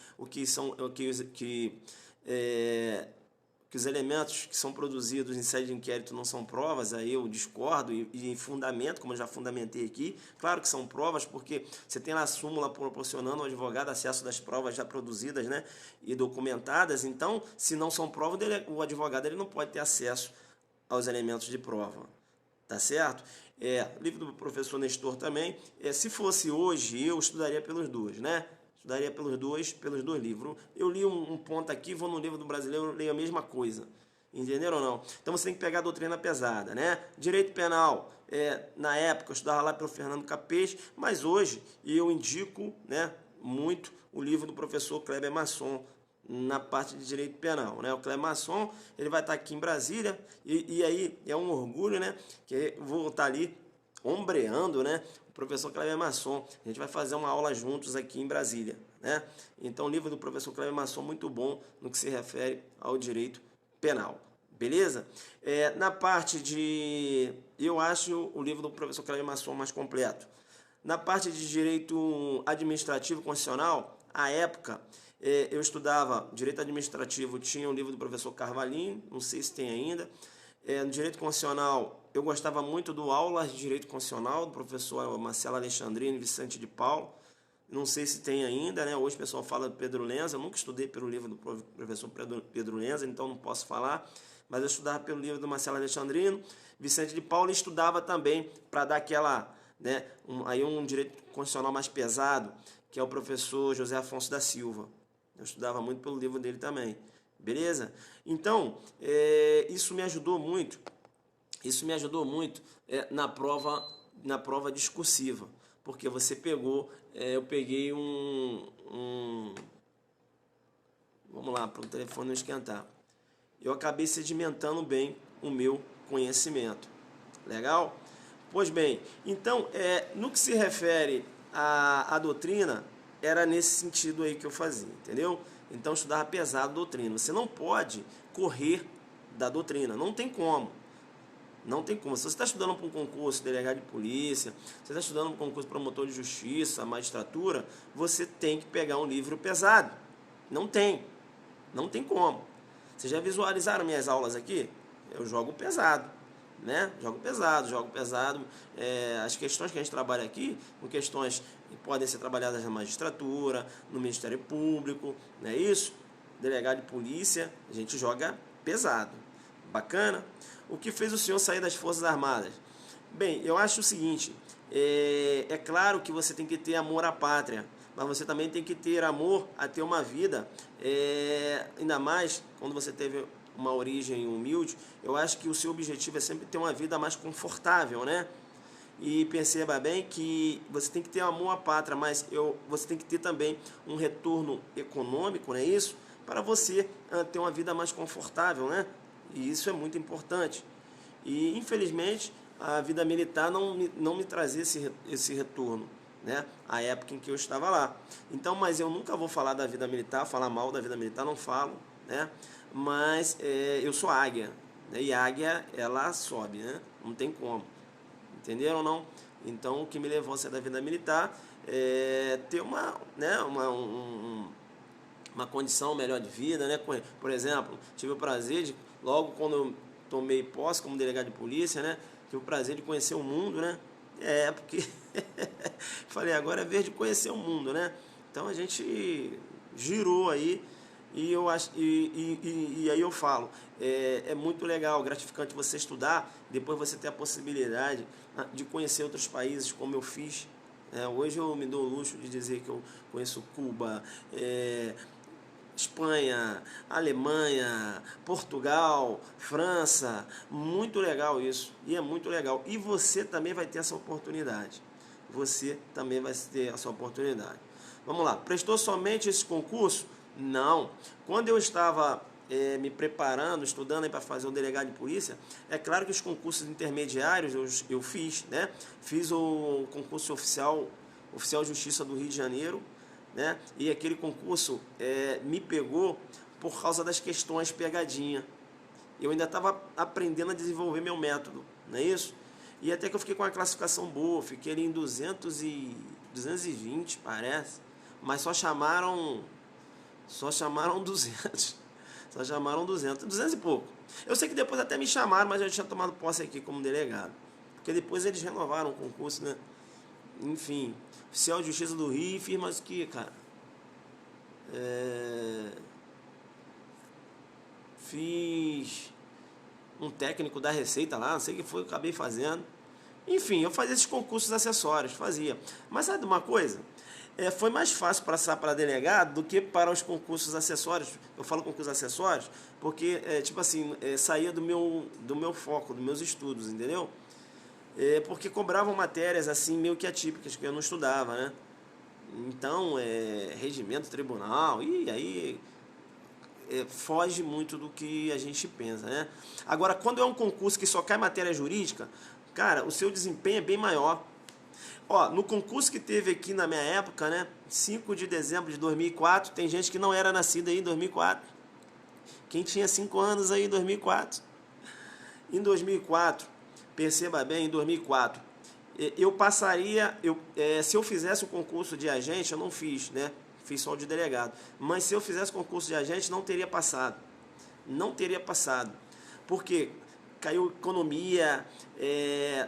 os elementos que são produzidos em sede de inquérito não são provas, aí eu discordo e em fundamento, como eu já fundamentei aqui, claro que são provas, porque você tem lá a súmula proporcionando ao advogado acesso das provas já produzidas, né, e documentadas. Então, se não são provas, o advogado ele não pode ter acesso aos elementos de prova. Tá certo? Livro do professor Nestor também. Se fosse hoje, eu estudaria pelos dois, né? Estudaria pelos dois livros. Eu li um ponto aqui, vou no livro do Brasileiro, leio a mesma coisa. Entenderam ou não? Então você tem que pegar a doutrina pesada, né? Direito penal, na época eu estudava lá pelo Fernando Capês, mas hoje eu indico, né, muito o livro do professor Kleber Masson, na parte de direito penal, né? O Kleber Masson, ele vai estar aqui em Brasília e aí é um orgulho, né? Que eu vou estar ali ombreando, né? O professor Kleber Masson. A gente vai fazer uma aula juntos aqui em Brasília, né? Então, o livro do professor Kleber Masson muito bom no que se refere ao direito penal, beleza? Na parte de... Eu acho o livro do professor Kleber Masson mais completo. Na parte de direito administrativo constitucional, à época... eu estudava direito administrativo, tinha um livro do professor Carvalhinho, não sei se tem ainda. No direito constitucional, eu gostava muito do Aulas de Direito Constitucional, do professor Marcelo Alexandrino e Vicente de Paulo. Não sei se tem ainda, né? Hoje o pessoal fala do Pedro Lenza, eu nunca estudei pelo livro do professor Pedro Lenza, então não posso falar. Mas eu estudava pelo livro do Marcelo Alexandrino, Vicente de Paulo, e estudava também para dar aquela, né, um direito constitucional mais pesado, que é o professor José Afonso da Silva. Eu estudava muito pelo livro dele também, beleza? Então, isso me ajudou muito na prova discursiva, porque você eu peguei vamos lá, para o telefone não esquentar. Eu acabei sedimentando bem o meu conhecimento, legal? Pois bem, então, no que se refere à doutrina, era nesse sentido aí que eu fazia, entendeu? então eu estudava pesado doutrina. Você não pode correr da doutrina, não tem como. Não tem como. Se você está estudando para um concurso, delegado de polícia, você está estudando para um concurso promotor de justiça, magistratura, você tem que pegar um livro pesado. Não tem. Não tem como. Vocês já visualizaram minhas aulas aqui? Eu jogo pesado, né? Jogo pesado. As questões que a gente trabalha aqui, são questões que podem ser trabalhadas na magistratura, no Ministério Público, não é isso? Delegado de polícia, a gente joga pesado. Bacana? O que fez o senhor sair das Forças Armadas? Bem, eu acho o seguinte, é claro que você tem que ter amor à pátria, mas você também tem que ter amor a ter uma vida, ainda mais quando você teve uma origem humilde. Eu acho que o seu objetivo é sempre ter uma vida mais confortável, né? E perceba bem que você tem que ter amor à pátria, mas você tem que ter também um retorno econômico, não é isso? Para você ter uma vida mais confortável, né? E isso é muito importante. E, infelizmente, a vida militar não me trazia esse retorno, né? A época em que eu estava lá. Então, mas eu nunca vou falar da vida militar, falar mal da vida militar, não falo, né? Mas eu sou águia, né? E águia, ela sobe, né? Não tem como. Entenderam ou não? Então, o que me levou a sair da vida militar é ter uma condição melhor de vida, né? Por exemplo, tive o prazer de, logo quando eu tomei posse como delegado de polícia, né? Tive o prazer de conhecer o mundo, né? Porque falei, agora é vez de conhecer o mundo, né? Então a gente girou aí e eu acho e aí eu falo, é muito legal, gratificante você estudar, depois você ter a possibilidade de conhecer outros países, como eu fiz. Hoje eu me dou o luxo de dizer que eu conheço Cuba, Espanha, Alemanha, Portugal, França. Muito legal isso, e é muito legal. E você também vai ter essa oportunidade. Você também vai ter essa oportunidade. Vamos lá, prestou somente esse concurso? Não. Quando eu estava me preparando, estudando para fazer o delegado de polícia, é claro que os concursos intermediários eu fiz, né? Fiz o concurso oficial de justiça do Rio de Janeiro, né? E aquele concurso me pegou por causa das questões pegadinha. Eu ainda estava aprendendo a desenvolver meu método, não é isso? E até que eu fiquei com uma classificação boa, fiquei ali em 220, parece, mas só chamaram 200. Só chamaram 200 e pouco. Eu sei que depois até me chamaram, mas eu já tinha tomado posse aqui como delegado. Porque depois eles renovaram o concurso, né? Enfim, oficial de justiça do Rio, fiz mais o que, cara? Fiz um técnico da Receita lá, não sei o que foi, eu acabei fazendo. Enfim, eu fazia esses concursos acessórios, fazia. Mas sabe de uma coisa? Foi mais fácil passar para delegado do que para os concursos acessórios. Eu falo concursos acessórios porque, tipo assim, saía do meu foco, dos meus estudos, entendeu? Porque cobravam matérias assim meio que atípicas, que eu não estudava, né? Então, regimento, tribunal, e aí foge muito do que a gente pensa, né? Agora, quando é um concurso que só cai matéria jurídica, cara, o seu desempenho é bem maior. Ó, no concurso que teve aqui na minha época, né, 5 de dezembro de 2004, tem gente que não era nascida aí em 2004. Quem tinha 5 anos aí em 2004? Em 2004, perceba bem, em 2004, eu passaria, se eu fizesse o concurso de agente, eu não fiz, né? Fiz só o de delegado. Mas se eu fizesse o concurso de agente, não teria passado. Não teria passado. Porque caiu economia,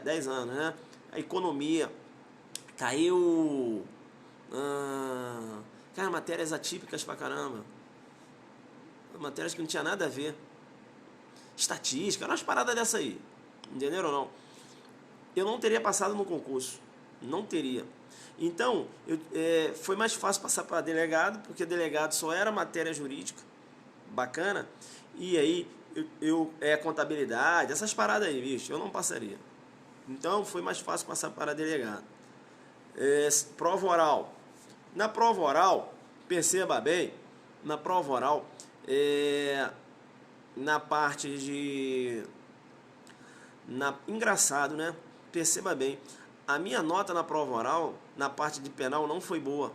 10 anos, né? A economia caiu, cara, matérias atípicas pra caramba, matérias que não tinha nada a ver, estatística, umas paradas dessa aí, entenderam ou não? Eu não teria passado no concurso, não teria. Então, foi mais fácil passar para delegado, porque delegado só era matéria jurídica, bacana, e aí contabilidade, essas paradas aí, bicho, eu não passaria. Então, foi mais fácil passar para delegado. Prova oral. Na prova oral, perceba bem, na prova oral, na parte de... engraçado, né? Perceba bem, a minha nota na prova oral, na parte de penal, não foi boa.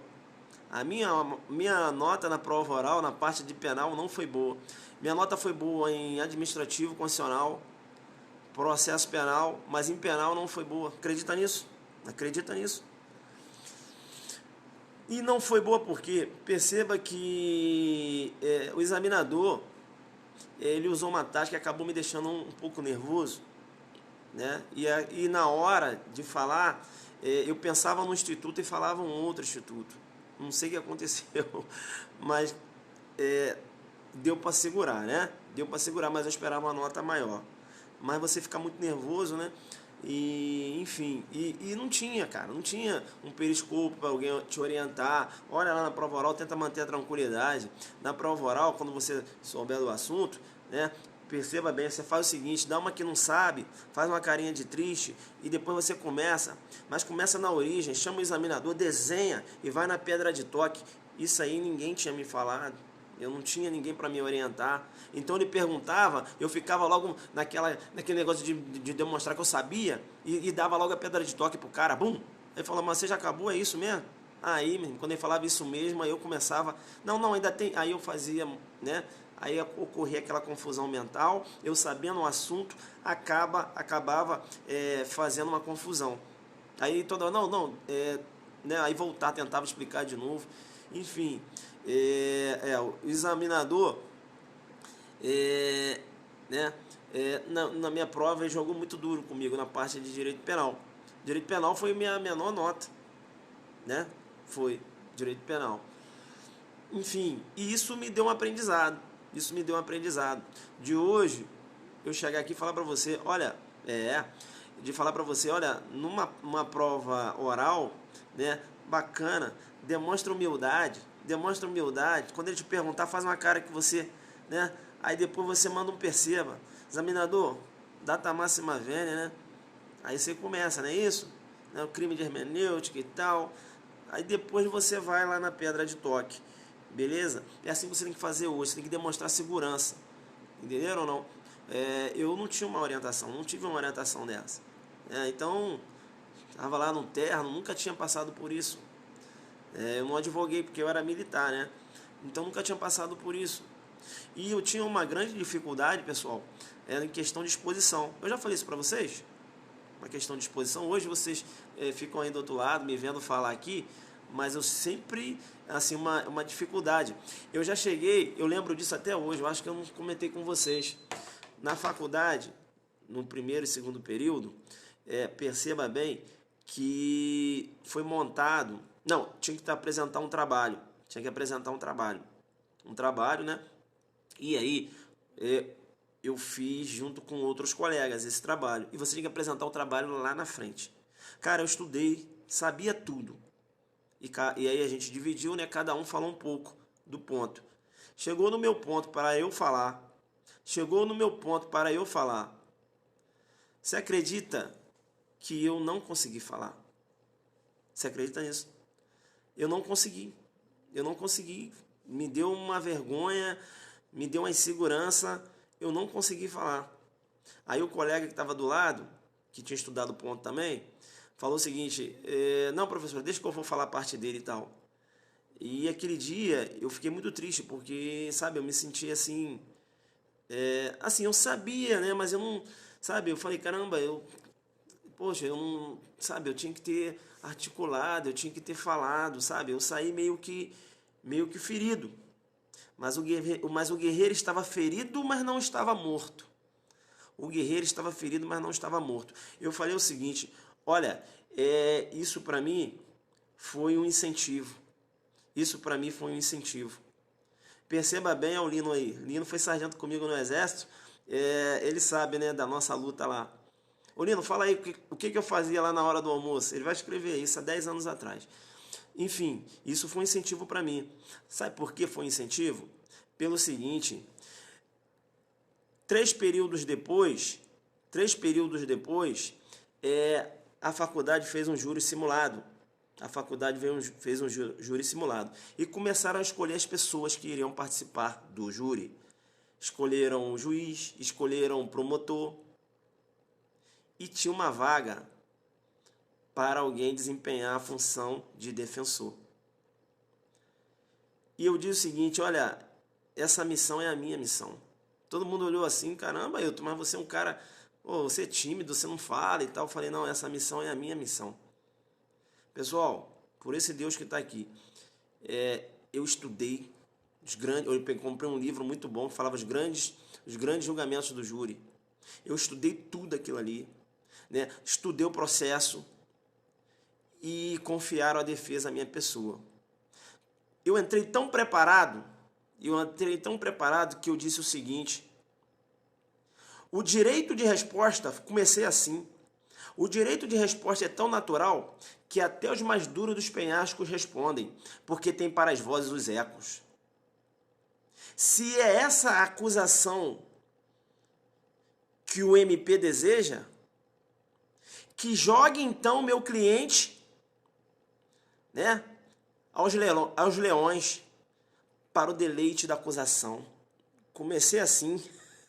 A minha nota na prova oral, na parte de penal, não foi boa. Minha nota foi boa em administrativo, constitucional, processo penal, mas em penal não foi boa. Acredita nisso? Acredita nisso? E não foi boa porque perceba que o examinador ele usou uma tática que acabou me deixando um pouco nervoso, né? E na hora de falar, eu pensava no instituto e falava um outro instituto. Não sei o que aconteceu, mas deu para segurar, né? Deu para segurar, mas eu esperava uma nota maior. Mas você fica muito nervoso, né? E enfim, e não tinha, cara, não tinha um periscopo para alguém te orientar. Olha lá na prova oral, tenta manter a tranquilidade. Na prova oral, quando você souber do assunto, né? Perceba bem, você faz o seguinte, dá uma que não sabe, faz uma carinha de triste e depois você começa, mas começa na origem, chama o examinador, desenha e vai na pedra de toque. Isso aí ninguém tinha me falado. Eu não tinha ninguém para me orientar. Então ele perguntava, eu ficava logo naquele negócio de demonstrar que eu sabia e dava logo a pedra de toque pro cara, bum. Ele falou, mas você já acabou, é isso mesmo? Aí, quando ele falava isso mesmo, aí eu começava, não, ainda tem. Aí eu fazia, né? Aí ocorria aquela confusão mental, eu sabendo o assunto, acabava fazendo uma confusão. Aí toda hora, né? Aí voltar, tentava explicar de novo. Enfim, o examinador, né, na minha prova, ele jogou muito duro comigo na parte de direito penal. Direito penal foi minha menor nota, né? Foi direito penal. Enfim, e isso me deu um aprendizado. Isso me deu um aprendizado. De hoje, eu chegar aqui e falar para você, olha, de falar para você, olha, numa prova oral, né, bacana, demonstra humildade, quando ele te perguntar, faz uma cara que você, né, aí depois você manda um perceba, examinador, data máxima vênia, né, aí você começa, não é isso? Né, o crime de hermenêutica e tal, aí depois você vai lá na pedra de toque, beleza? É assim que você tem que fazer hoje, você tem que demonstrar segurança, entenderam ou não? Eu não tinha uma orientação, não tive uma orientação dessa. Então, estava lá no terno, nunca tinha passado por isso. Eu não advoguei porque eu era militar, né? Então nunca tinha passado por isso. E eu tinha uma grande dificuldade, pessoal, em questão de exposição. Eu já falei isso para vocês? Uma questão de exposição. Hoje vocês ficam aí do outro lado, me vendo falar aqui, mas eu sempre, assim, uma dificuldade. Eu já cheguei, eu lembro disso até hoje, eu acho que eu não comentei com vocês. Na faculdade, no primeiro e segundo período, perceba bem que foi montado... Não, tinha que apresentar um trabalho. Tinha que apresentar um trabalho. Um trabalho, né? E aí, eu fiz junto com outros colegas esse trabalho. E você tinha que apresentar o trabalho lá na frente. Cara, eu estudei, sabia tudo. E aí a gente dividiu, né? Cada um falou um pouco do ponto. Chegou no meu ponto para eu falar. Você acredita que eu não consegui falar? Você acredita nisso? Eu não consegui. Me deu uma vergonha, me deu uma insegurança, eu não consegui falar. Aí o colega que estava do lado, que tinha estudado o ponto também, falou o seguinte, não, professor, deixa que eu vou falar a parte dele e tal. E aquele dia eu fiquei muito triste, porque, sabe, eu me senti assim, assim, eu sabia, né, mas eu não, sabe, eu falei, caramba, poxa, eu não, sabe, eu tinha que ter articulado, eu tinha que ter falado, sabe, eu saí meio que ferido. Mas o guerreiro estava ferido, mas não estava morto. O guerreiro estava ferido, mas não estava morto. Eu falei o seguinte, olha, isso para mim foi um incentivo. Perceba bem ao Lino aí. Lino foi sargento comigo no exército. Ele sabe, né, da nossa luta lá. Ô Lino, fala aí o que eu fazia lá na hora do almoço. Ele vai escrever isso há 10 anos atrás. Enfim, isso foi um incentivo para mim. Sabe por que foi um incentivo? Pelo seguinte, 3 períodos depois, a faculdade fez um júri simulado. Fez um júri simulado. E começaram a escolher as pessoas que iriam participar do júri. Escolheram o juiz, escolheram o promotor. E tinha uma vaga para alguém desempenhar a função de defensor. E eu disse o seguinte, olha, essa missão é a minha missão. Todo mundo olhou assim, caramba, Ailton, mas você é um cara, pô, você é tímido, você não fala e tal. Eu falei, não, essa missão é a minha missão. Pessoal, por esse Deus que está aqui, eu estudei eu comprei um livro muito bom que falava os grandes julgamentos do júri. Eu estudei tudo aquilo ali, né? Estudei o processo e confiaram a defesa à minha pessoa. Eu entrei tão preparado que eu disse o seguinte: o direito de resposta, comecei assim, o direito de resposta é tão natural que até os mais duros dos penhascos respondem, porque tem para as vozes os ecos. Se é essa a acusação que o MP deseja, que jogue então meu cliente, né, aos leões para o deleite da acusação. Comecei assim,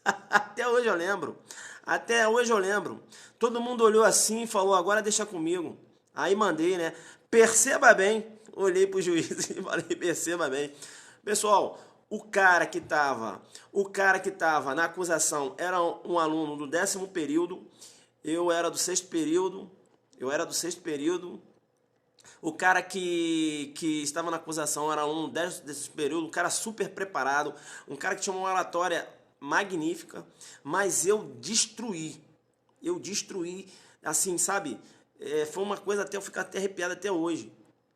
até hoje eu lembro. Todo mundo olhou assim e falou, agora deixa comigo. Aí mandei, né? Perceba bem, olhei para o juiz e falei, perceba bem. Pessoal, o cara que estava na acusação era um aluno do 10º período, eu era do 6º período, o cara que estava na acusação era um desse período, um cara super preparado, um cara que tinha uma oratória magnífica, mas eu destruí, assim, sabe? Foi uma coisa até eu ficar até arrepiado até hoje,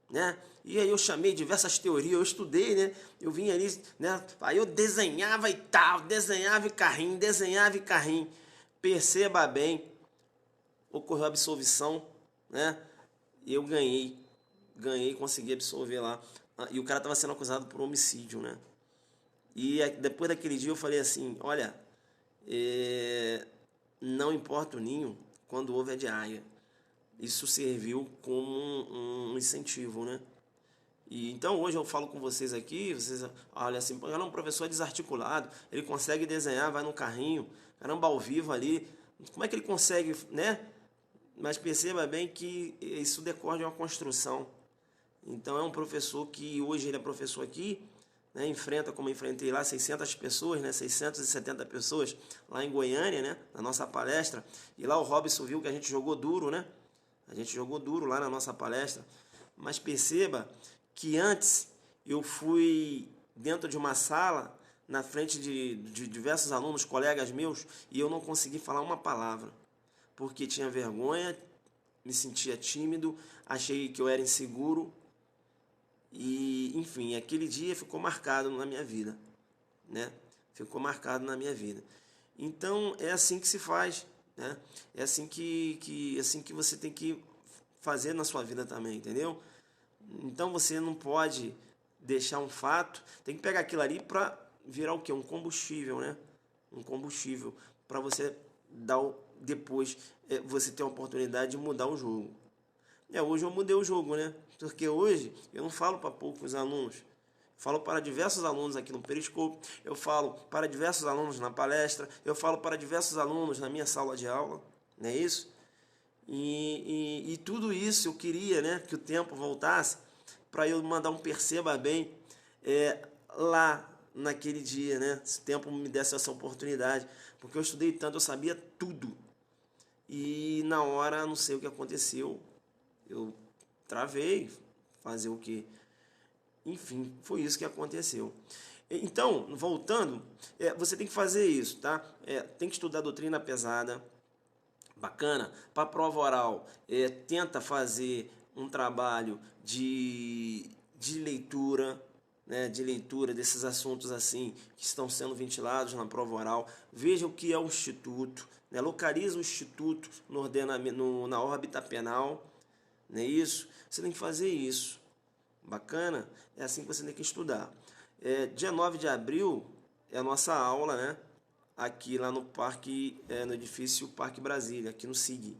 né? E aí eu chamei diversas teorias, eu estudei, né? Eu vinha ali, né? Aí eu desenhava e tal, desenhava e carrinho. Perceba bem, ocorreu a absolvição, né? E eu ganhei, consegui absolver lá. E o cara estava sendo acusado por homicídio, né? E depois daquele dia eu falei assim, olha, não importa o ninho quando houve a diarreia. Isso serviu como um incentivo, né? E então hoje eu falo com vocês aqui, vocês olham assim, um professor desarticulado, ele consegue desenhar, vai no carrinho, caramba, ao vivo ali, como é que ele consegue, né? Mas perceba bem que isso decorre de uma construção. Então é um professor que hoje ele é professor aqui, né, enfrenta, como eu enfrentei lá, 600 pessoas, né, 670 pessoas lá em Goiânia, né, na nossa palestra, e lá o Robson viu que a gente jogou duro, né, a gente jogou duro lá na nossa palestra, mas perceba que antes eu fui dentro de uma sala, na frente de diversos alunos, colegas meus, e eu não consegui falar uma palavra, porque tinha vergonha, me sentia tímido, achei que eu era inseguro, e, enfim, aquele dia ficou marcado na minha vida, né? Ficou marcado na minha vida. Então, é assim que se faz, né? É assim assim que você tem que fazer na sua vida também, entendeu? Então, você não pode deixar um fato, tem que pegar aquilo ali para virar o quê? Um combustível, né? Um combustível para você dar depois você ter a oportunidade de mudar o jogo. Hoje eu mudei o jogo, né? Porque hoje eu não falo para poucos alunos. Falo para diversos alunos aqui no Periscope, eu falo para diversos alunos na palestra, eu falo para diversos alunos na minha sala de aula, não é isso? E tudo isso eu queria, né, que o tempo voltasse para eu mandar um perceba bem lá naquele dia, né? Se o tempo me desse essa oportunidade, porque eu estudei tanto, eu sabia tudo. E na hora, não sei o que aconteceu, eu travei, fazer o quê? Enfim, foi isso que aconteceu. Então, voltando, você tem que fazer isso, tá? Tem que estudar doutrina pesada, bacana. Para a prova oral, tenta fazer um trabalho de leitura, né? De leitura desses assuntos assim que estão sendo ventilados na prova oral. Veja o que é o instituto, né? Localiza o instituto na órbita penal, não é isso? Você tem que fazer isso. Bacana? É assim que você tem que estudar. Dia 9 de abril é a nossa aula, né? Aqui lá no parque, no edifício Parque Brasília, aqui no SIG.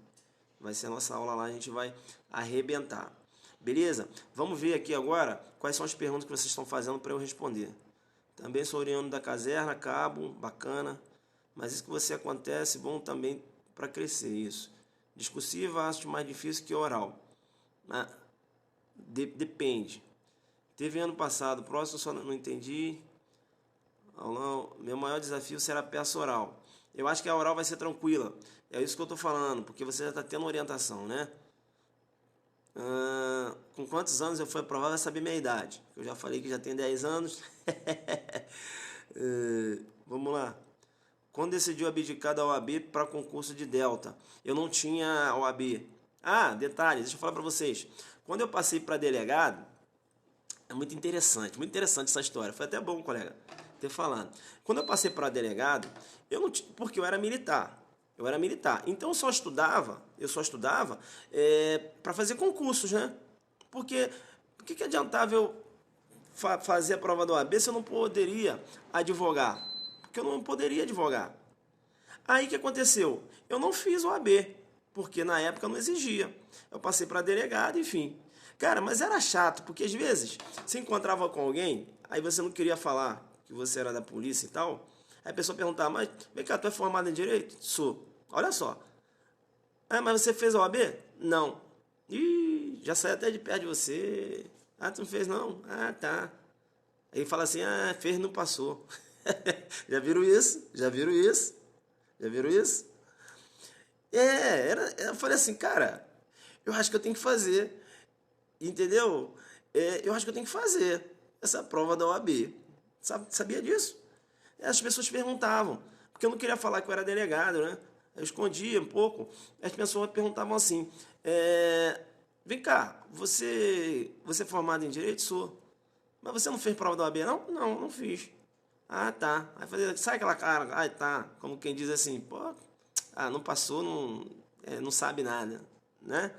Vai ser a nossa aula lá, a gente vai arrebentar. Beleza? Vamos ver aqui agora quais são as perguntas que vocês estão fazendo para eu responder. Também sou oriundo da caserna, cabo, bacana. Mas isso que você acontece, bom também para crescer isso. Discursiva, acho mais difícil que oral. Depende. Teve ano passado, próximo só não entendi. Aulão, meu maior desafio será a peça oral. Eu acho que a oral vai ser tranquila. É isso que eu estou falando, porque você já está tendo orientação, né? Com quantos anos eu fui aprovado, vai saber minha idade. Eu já falei que já tenho 10 anos. Vamos lá. Quando decidiu abdicar da OAB para concurso de Delta, eu não tinha OAB. Ah, detalhe, deixa eu falar para vocês. Quando eu passei para delegado, é muito interessante essa história. Foi até bom, colega, ter falado. Quando eu passei para delegado, eu não tinha, porque eu era militar. Então eu só estudava para fazer concursos, né? Porque o que adiantava eu fazer a prova da OAB se eu não poderia advogar? Porque eu não poderia advogar. Aí o que aconteceu? Eu não fiz OAB, porque na época não exigia. Eu passei para delegado, enfim. Cara, mas era chato, porque às vezes você encontrava com alguém, aí você não queria falar que você era da polícia e tal, aí a pessoa perguntava, mas vem cá, tu é formado em Direito? Sou. Olha só. Ah, mas você fez a OAB? Não. Ih, já saí até de perto de você. Ah, tu não fez não? Ah, tá. Aí fala assim, ah, fez, não passou. Já viram isso? Já viram isso? Já viram isso? Eu falei assim, cara, eu acho que eu tenho que fazer. Entendeu? Eu acho que eu tenho que fazer essa prova da OAB. Sabia disso? As pessoas perguntavam, porque eu não queria falar que eu era delegado, né? Eu escondia um pouco. As pessoas perguntavam assim, vem cá, você é formado em Direito? Sou. Mas você não fez prova da OAB, não? Não, não fiz. Ah, tá. Aí fazia, sabe aquela cara? Ah, tá. Como quem diz assim, pô, não passou, não sabe nada, né?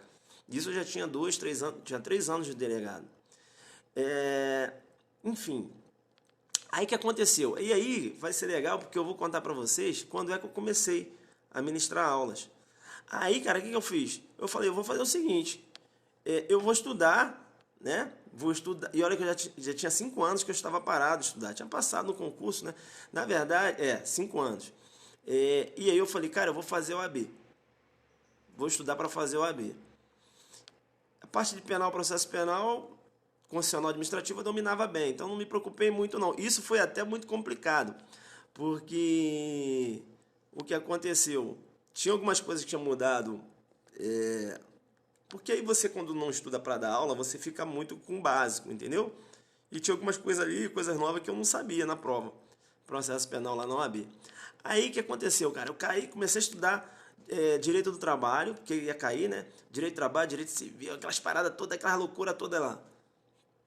Disso eu já tinha 2, 3 anos, tinha 3 anos de delegado. Enfim, aí que aconteceu? E aí vai ser legal porque eu vou contar para vocês quando é que eu comecei a ministrar aulas. Aí, cara, o que eu fiz? Eu falei, eu vou fazer o seguinte, eu vou estudar, né? Vou estudar. E olha que eu já tinha 5 anos que eu estava parado de estudar. Tinha passado no concurso, né? Na verdade, 5 anos. E aí eu falei, cara, eu vou fazer o OAB. Vou estudar para fazer o OAB. A parte de penal, processo penal, constitucional administrativo eu dominava bem, então não me preocupei muito não. Isso foi até muito complicado, porque o que aconteceu? Tinha algumas coisas que tinham mudado, porque aí você quando não estuda para dar aula, você fica muito com o básico, entendeu? E tinha algumas coisas ali, coisas novas que eu não sabia na prova, processo penal lá na OAB. Aí o que aconteceu, cara? Eu caí, comecei a estudar direito do trabalho, porque ia cair, né? Direito do trabalho, direito civil, aquelas paradas todas, aquelas loucuras todas lá.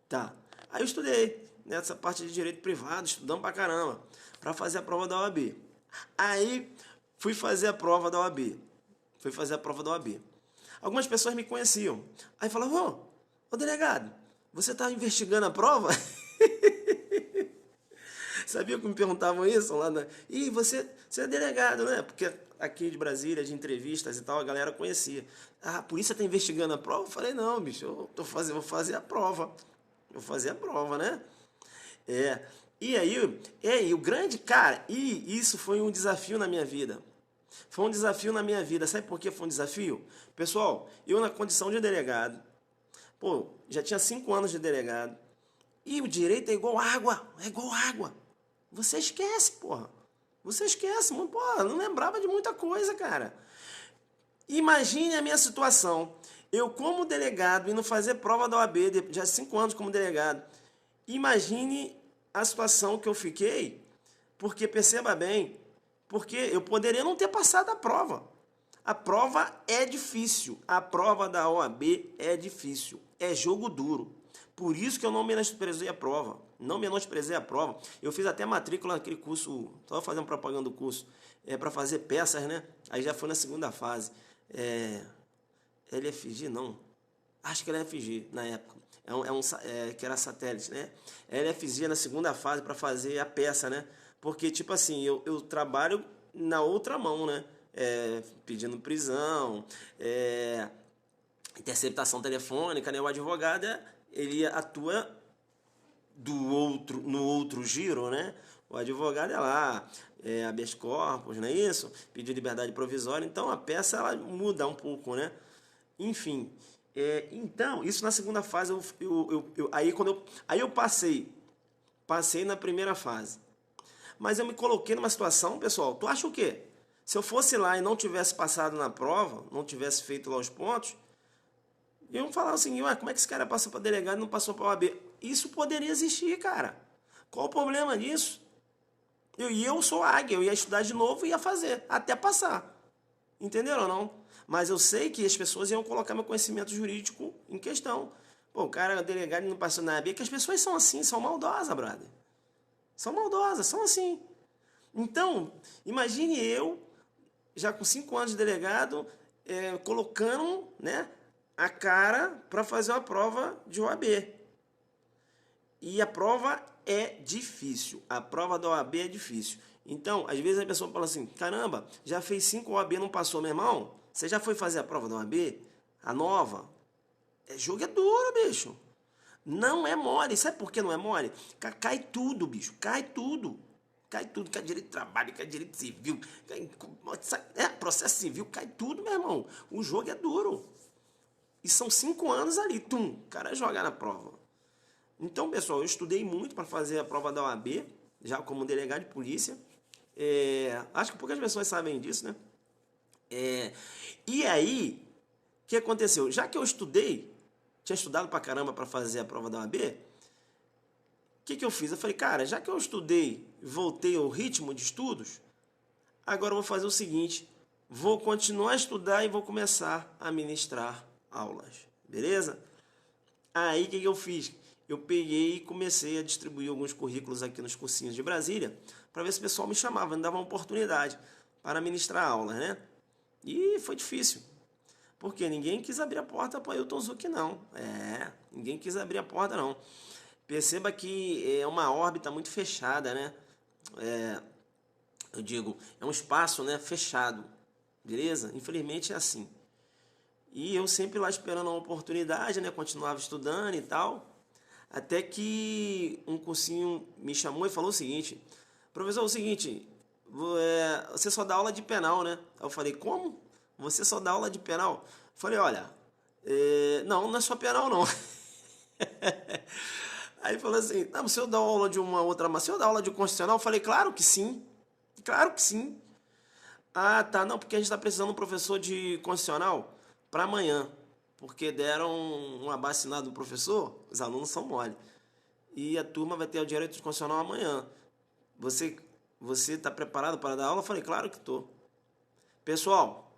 Tá. Aí eu estudei nessa parte de direito privado, estudando pra caramba, pra fazer a prova da OAB. Aí fui fazer a prova da OAB. Algumas pessoas me conheciam. Aí falavam, ô delegado, você tá investigando a prova? Sabia que me perguntavam isso? E você é delegado, né? Porque aqui de Brasília, de entrevistas e tal, a galera conhecia. Ah, por isso você está investigando a prova? Eu falei, não, bicho, vou fazer a prova. Vou fazer a prova, né? E aí, o grande, cara, e isso foi um desafio na minha vida. Foi um desafio na minha vida. Sabe por que foi um desafio? Pessoal, eu na condição de delegado, já tinha 5 anos de delegado, e o direito é igual água, Você esquece, porra. Você esquece, mano. Porra, não lembrava de muita coisa, cara. Imagine a minha situação. Eu, como delegado, indo fazer prova da OAB, já 5 anos como delegado. Imagine a situação que eu fiquei, porque, perceba bem, porque eu poderia não ter passado a prova. A prova é difícil. A prova da OAB é difícil. É jogo duro. Por isso que eu não menosprezei a prova. Não menosprezei a prova. Eu fiz até matrícula naquele curso, estava fazendo propaganda do curso, para fazer peças, né? Aí já foi na segunda fase. LFG, não. Acho que era LFG na época. Que era satélite, né? LFG na segunda fase para fazer a peça, né? Porque, tipo assim, eu trabalho na outra mão, né? Pedindo prisão, interceptação telefônica, né? O advogado, ele atua no outro giro, né? O advogado é lá, habeas corpus, não é isso? Pedir liberdade provisória. Então, a peça, ela muda um pouco, né? Enfim, Então, isso na segunda fase, aí eu passei na primeira fase. Mas eu me coloquei numa situação, pessoal, tu acha o quê? Se eu fosse lá e não tivesse passado na prova, não tivesse feito lá os pontos, iam falar assim, ué, como é que esse cara passou para delegado e não passou para OAB? Isso poderia existir, cara. Qual o problema disso? Eu sou águia, eu ia estudar de novo e ia fazer, até passar. Entenderam ou não? Mas eu sei que as pessoas iam colocar meu conhecimento jurídico em questão. Pô, o cara delegado e não passou na OAB, que as pessoas são assim, são maldosas, brother. São maldosas, são assim. Então, imagine eu, já com 5 anos de delegado, colocando, né, a cara para fazer uma prova de OAB. E a prova é difícil. A prova da OAB é difícil. Então, às vezes a pessoa fala assim, caramba, já fez 5 OAB e não passou, meu irmão? Você já foi fazer a prova da OAB? A nova? Jogo é duro, bicho. Não é mole. Sabe por que não é mole? Cai tudo, bicho. Cai tudo. Cai tudo. Cai direito de trabalho, cai direito civil. Processo civil, cai tudo, meu irmão. O jogo é duro. E são 5 anos ali. Tum, o cara joga na prova. Então, pessoal, eu estudei muito para fazer a prova da OAB, já como delegado de polícia. Acho que poucas pessoas sabem disso, né? E aí, o que aconteceu? Já que eu tinha estudado pra caramba para fazer a prova da OAB, o que eu fiz? Eu falei, cara, já que eu estudei, voltei ao ritmo de estudos, agora eu vou fazer o seguinte, vou continuar a estudar e vou começar a ministrar aulas, beleza? Aí, o que eu fiz? Eu peguei e comecei a distribuir alguns currículos aqui nos cursinhos de Brasília, para ver se o pessoal me chamava, me dava uma oportunidade para ministrar aulas, né? E foi difícil, porque ninguém quis abrir a porta para Ailton Zucchi, não. Ninguém quis abrir a porta, não. Perceba que é uma órbita muito fechada, né? Eu digo, é um espaço, né, fechado, beleza? Infelizmente é assim. E eu sempre lá esperando uma oportunidade, né? Continuava estudando e tal. Até que um cursinho me chamou e falou o seguinte, professor, é o seguinte, você só dá aula de penal, né? Aí eu falei, como? Você só dá aula de penal? Eu falei, olha, não é só penal, não. Aí ele falou assim, não, se eu dar aula de uma outra, mas se eu dar aula de constitucional? Eu falei, claro que sim, claro que sim. Ah, tá, não, porque a gente está precisando de um professor de constitucional para amanhã. Porque deram um abaixo-assinado do professor, os alunos são mole. E a turma vai ter o direito de constitucional amanhã. Você está preparado para dar aula? Eu falei, claro que estou. Pessoal,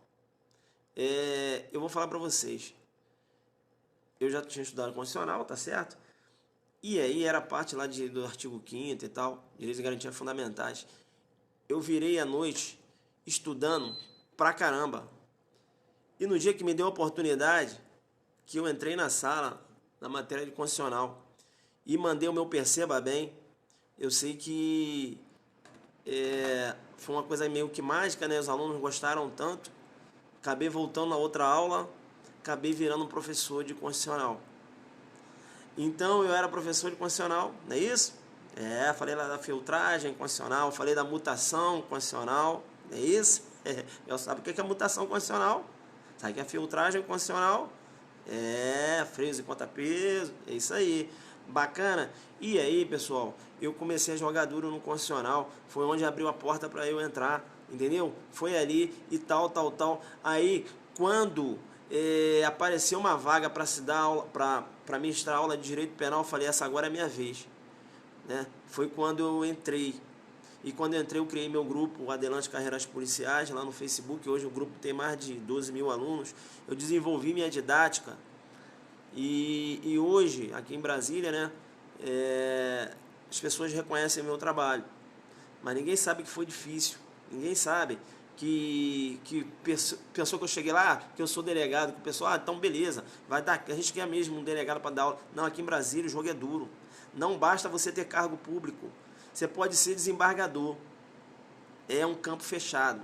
eu vou falar para vocês. Eu já tinha estudado constitucional, tá certo? E aí era parte lá do artigo 5º e tal, direitos e garantias fundamentais. Eu virei à noite estudando pra caramba. E no dia que me deu a oportunidade, que eu entrei na sala, na matéria de constitucional, e mandei o meu perceba bem, eu sei que foi uma coisa meio que mágica, né? Os alunos gostaram tanto, acabei voltando na outra aula, acabei virando professor de constitucional. Então eu era professor de constitucional, não é isso? Falei lá da filtragem constitucional, falei da mutação constitucional, não é isso? Eu sabe o que é mutação constitucional? Sabe o que é filtragem constitucional? Freios e contrapeso, é isso aí. Bacana? E aí, pessoal, eu comecei a jogar duro no constitucional, foi onde abriu a porta para eu entrar, entendeu? Foi ali e tal. Aí, quando apareceu uma vaga para se dar aula, para ministrar aula de direito penal, eu falei, essa agora é a minha vez, né? Foi quando eu entrei. E quando eu entrei, eu criei meu grupo, o Adelante Carreiras Policiais, lá no Facebook. Hoje o grupo tem mais de 12 mil alunos. Eu desenvolvi minha didática. E hoje, aqui em Brasília, né, as pessoas reconhecem meu trabalho. Mas ninguém sabe que foi difícil. Ninguém sabe que pensou que eu cheguei lá, que eu sou delegado, que o pessoal, então beleza, vai dar, a gente quer mesmo um delegado para dar aula. Não, aqui em Brasília o jogo é duro. Não basta você ter cargo público. Você pode ser desembargador. É um campo fechado.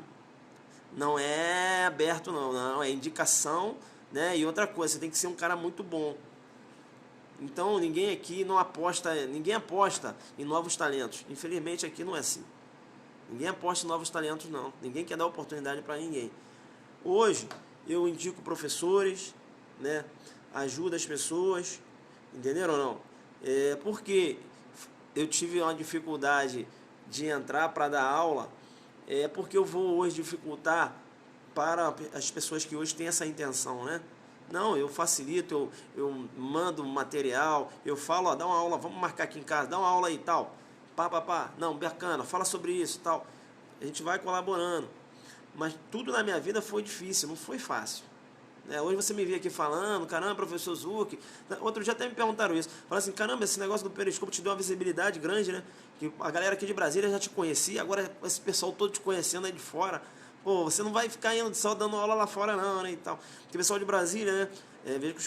Não é aberto, não. É indicação, né? E outra coisa, você tem que ser um cara muito bom. Então, ninguém aqui não aposta, ninguém aposta em novos talentos. Infelizmente, aqui não é assim. Ninguém aposta em novos talentos, não. Ninguém quer dar oportunidade para ninguém. Hoje, eu indico professores, né? ajuda as pessoas, entenderam ou não? Porque eu tive uma dificuldade de entrar para dar aula, porque eu vou hoje dificultar para as pessoas que hoje têm essa intenção, né? Não, eu facilito, eu mando material, eu falo, ó, dá uma aula, vamos marcar aqui em casa, dá uma aula aí e tal. Pá, não, bacana, fala sobre isso e tal. A gente vai colaborando. Mas tudo na minha vida foi difícil, não foi fácil. Hoje você me vê aqui falando, caramba, professor Zuc. Outro dia até me perguntaram isso. Falaram assim, caramba, esse negócio do Periscope te deu uma visibilidade grande, né? Que a galera aqui de Brasília já te conhecia, agora esse pessoal todo te conhecendo aí de fora. Pô, você não vai ficar indo só dando aula lá fora não, né? E tal. Porque o pessoal de Brasília, né? Vejo que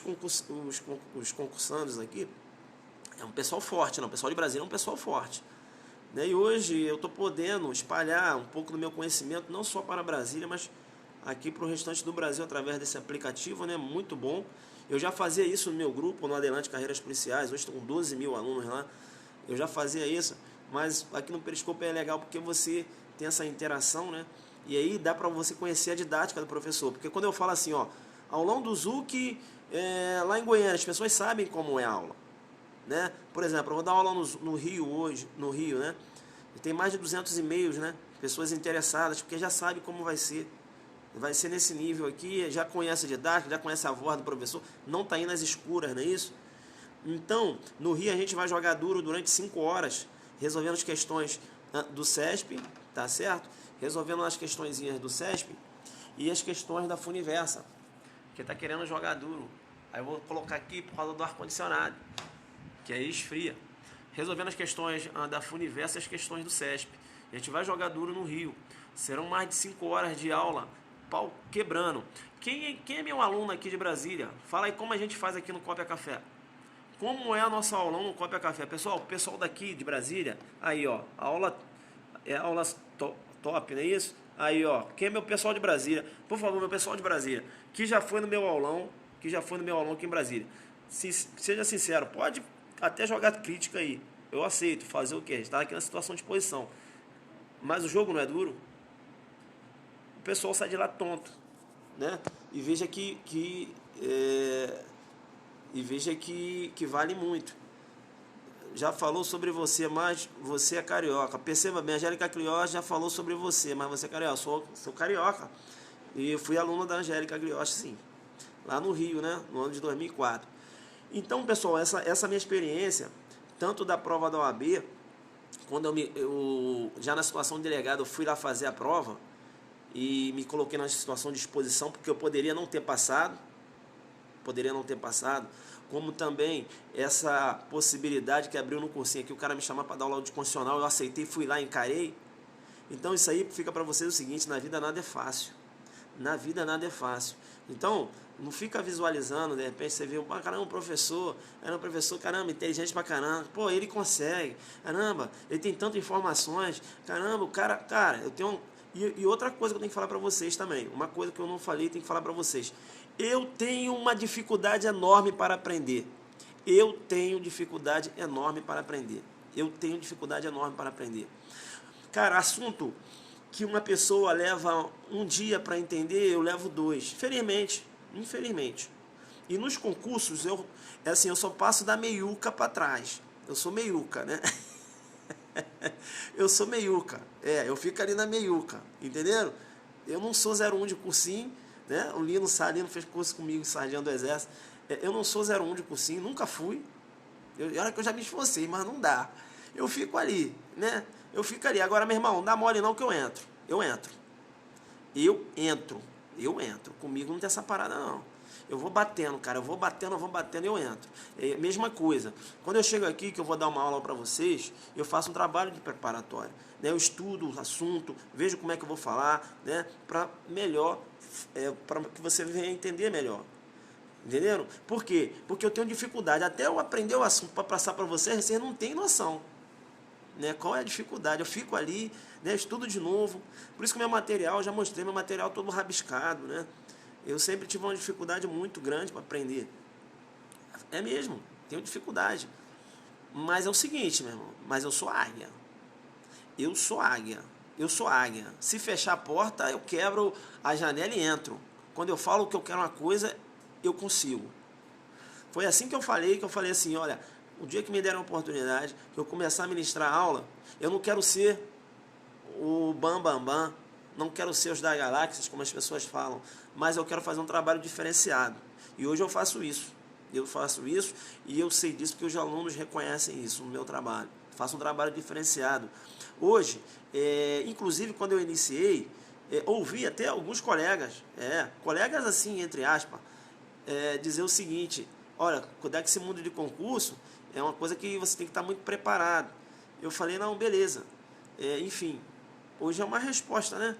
os concursantes aqui é um pessoal forte, não? O pessoal de Brasília é um pessoal forte. E hoje eu estou podendo espalhar um pouco do meu conhecimento, não só para Brasília, mas aqui para o restante do Brasil, através desse aplicativo, né? Muito bom. Eu já fazia isso no meu grupo, no Adelante Carreiras Policiais, hoje estou com 12 mil alunos lá. Eu já fazia isso, mas aqui no Periscope é legal porque você tem essa interação, né? E aí dá para você conhecer a didática do professor. Porque quando eu falo assim, ó, aulão do Zuc lá em Goiânia, as pessoas sabem como é a aula. Né? Por exemplo, eu vou dar aula no Rio hoje, no Rio, né? E tem mais de 200 e-mails, né? Pessoas interessadas, porque já sabe como vai ser. Vai ser nesse nível aqui, já conhece a didática, já conhece a voz do professor, não está indo nas escuras, não é isso? Então, no Rio a gente vai jogar duro durante 5 horas, resolvendo as questões do CESP, tá certo? Resolvendo as questõezinhas do CESP e as questões da Funiversa, que está querendo jogar duro. Aí eu vou colocar aqui por causa do ar-condicionado, que aí esfria. Resolvendo as questões da Funiversa e as questões do CESP. A gente vai jogar duro no Rio. Serão mais de 5 horas de aula, pau quebrando. Quem é meu aluno aqui de Brasília? Fala aí como a gente faz aqui no Cópia Café. Como é a nossa aulão no Cópia Café? Pessoal, o pessoal daqui de Brasília, aí ó, a aula top, não é isso? Aí ó, quem é meu pessoal de Brasília? Por favor, meu pessoal de Brasília, que já foi no meu aulão aqui em Brasília. Seja sincero, pode até jogar crítica aí. Eu aceito, fazer o quê? A gente está aqui na situação de exposição. Mas o jogo não é duro. O pessoal sai de lá tonto, né? E veja que vale muito. Já falou sobre você, mas você é carioca. Perceba bem, a Angélica Clioche já falou sobre você, mas você é carioca. Sou carioca. E fui aluno da Angélica Clioche, sim. Lá no Rio, né? No ano de 2004. Então, pessoal, essa minha experiência, tanto da prova da OAB, quando eu já na situação de delegado, eu fui lá fazer a prova e me coloquei na situação de exposição, porque eu poderia não ter passado, como também essa possibilidade que abriu no cursinho aqui, o cara me chamar para dar aula de constitucional, eu aceitei, fui lá, encarei. Então isso aí fica para vocês o seguinte, na vida nada é fácil. Na vida nada é fácil. Então, não fica visualizando, de repente você vê, caramba, um professor, caramba, inteligente pra caramba, pô, ele consegue, caramba, ele tem tantas informações, caramba, o cara, eu tenho... E outra coisa que eu tenho que falar para vocês também, uma coisa que eu não falei, tenho que falar para vocês. Eu tenho uma dificuldade enorme para aprender. Cara, assunto que uma pessoa leva um dia para entender, eu levo 2. Infelizmente. E nos concursos, eu só passo da meiuca para trás. Eu sou meiuca, né? Eu sou meiuca. Eu fico ali na meiuca, entenderam? Eu não sou 01 de cursinho, né? O Lino Salino fez curso comigo, sargento do Exército. Eu não sou 01 de cursinho, nunca fui. Olha que eu já me esforcei, mas não dá. Eu fico ali, né? Agora, meu irmão, não dá mole não que eu entro. Comigo não tem essa parada, não. Eu vou batendo, cara. Eu vou batendo, eu entro. Mesma coisa. Quando eu chego aqui, que eu vou dar uma aula para vocês, eu faço um trabalho de preparatório. Né? Eu estudo o assunto, vejo como é que eu vou falar, né? Para melhor, para que você venha entender melhor. Entenderam? Por quê? Porque eu tenho dificuldade. Até eu aprender o assunto para passar para vocês, vocês não têm noção. Né? Qual é a dificuldade? Eu fico ali, né? Estudo de novo. Por isso que meu material, já mostrei meu material todo rabiscado, né? Eu sempre tive uma dificuldade muito grande para aprender. É mesmo, tenho dificuldade. Mas é o seguinte, meu irmão, mas eu sou águia. Se fechar a porta, eu quebro a janela e entro. Quando eu falo que eu quero uma coisa, eu consigo. Foi assim que eu falei assim, olha, o dia que me deram a oportunidade, que eu começar a ministrar aula, eu não quero ser o bam, não quero ser os das galáxias, como as pessoas falam, mas eu quero fazer um trabalho diferenciado. E hoje eu faço isso. Eu faço isso e eu sei disso porque os alunos reconhecem isso no meu trabalho. Faço um trabalho diferenciado. Hoje, inclusive quando eu iniciei, ouvi até alguns colegas, colegas assim, entre aspas, dizer o seguinte: olha, quando é que esse mundo de concurso é uma coisa que você tem que estar muito preparado. Eu falei, não, beleza. Enfim, hoje é uma resposta, né?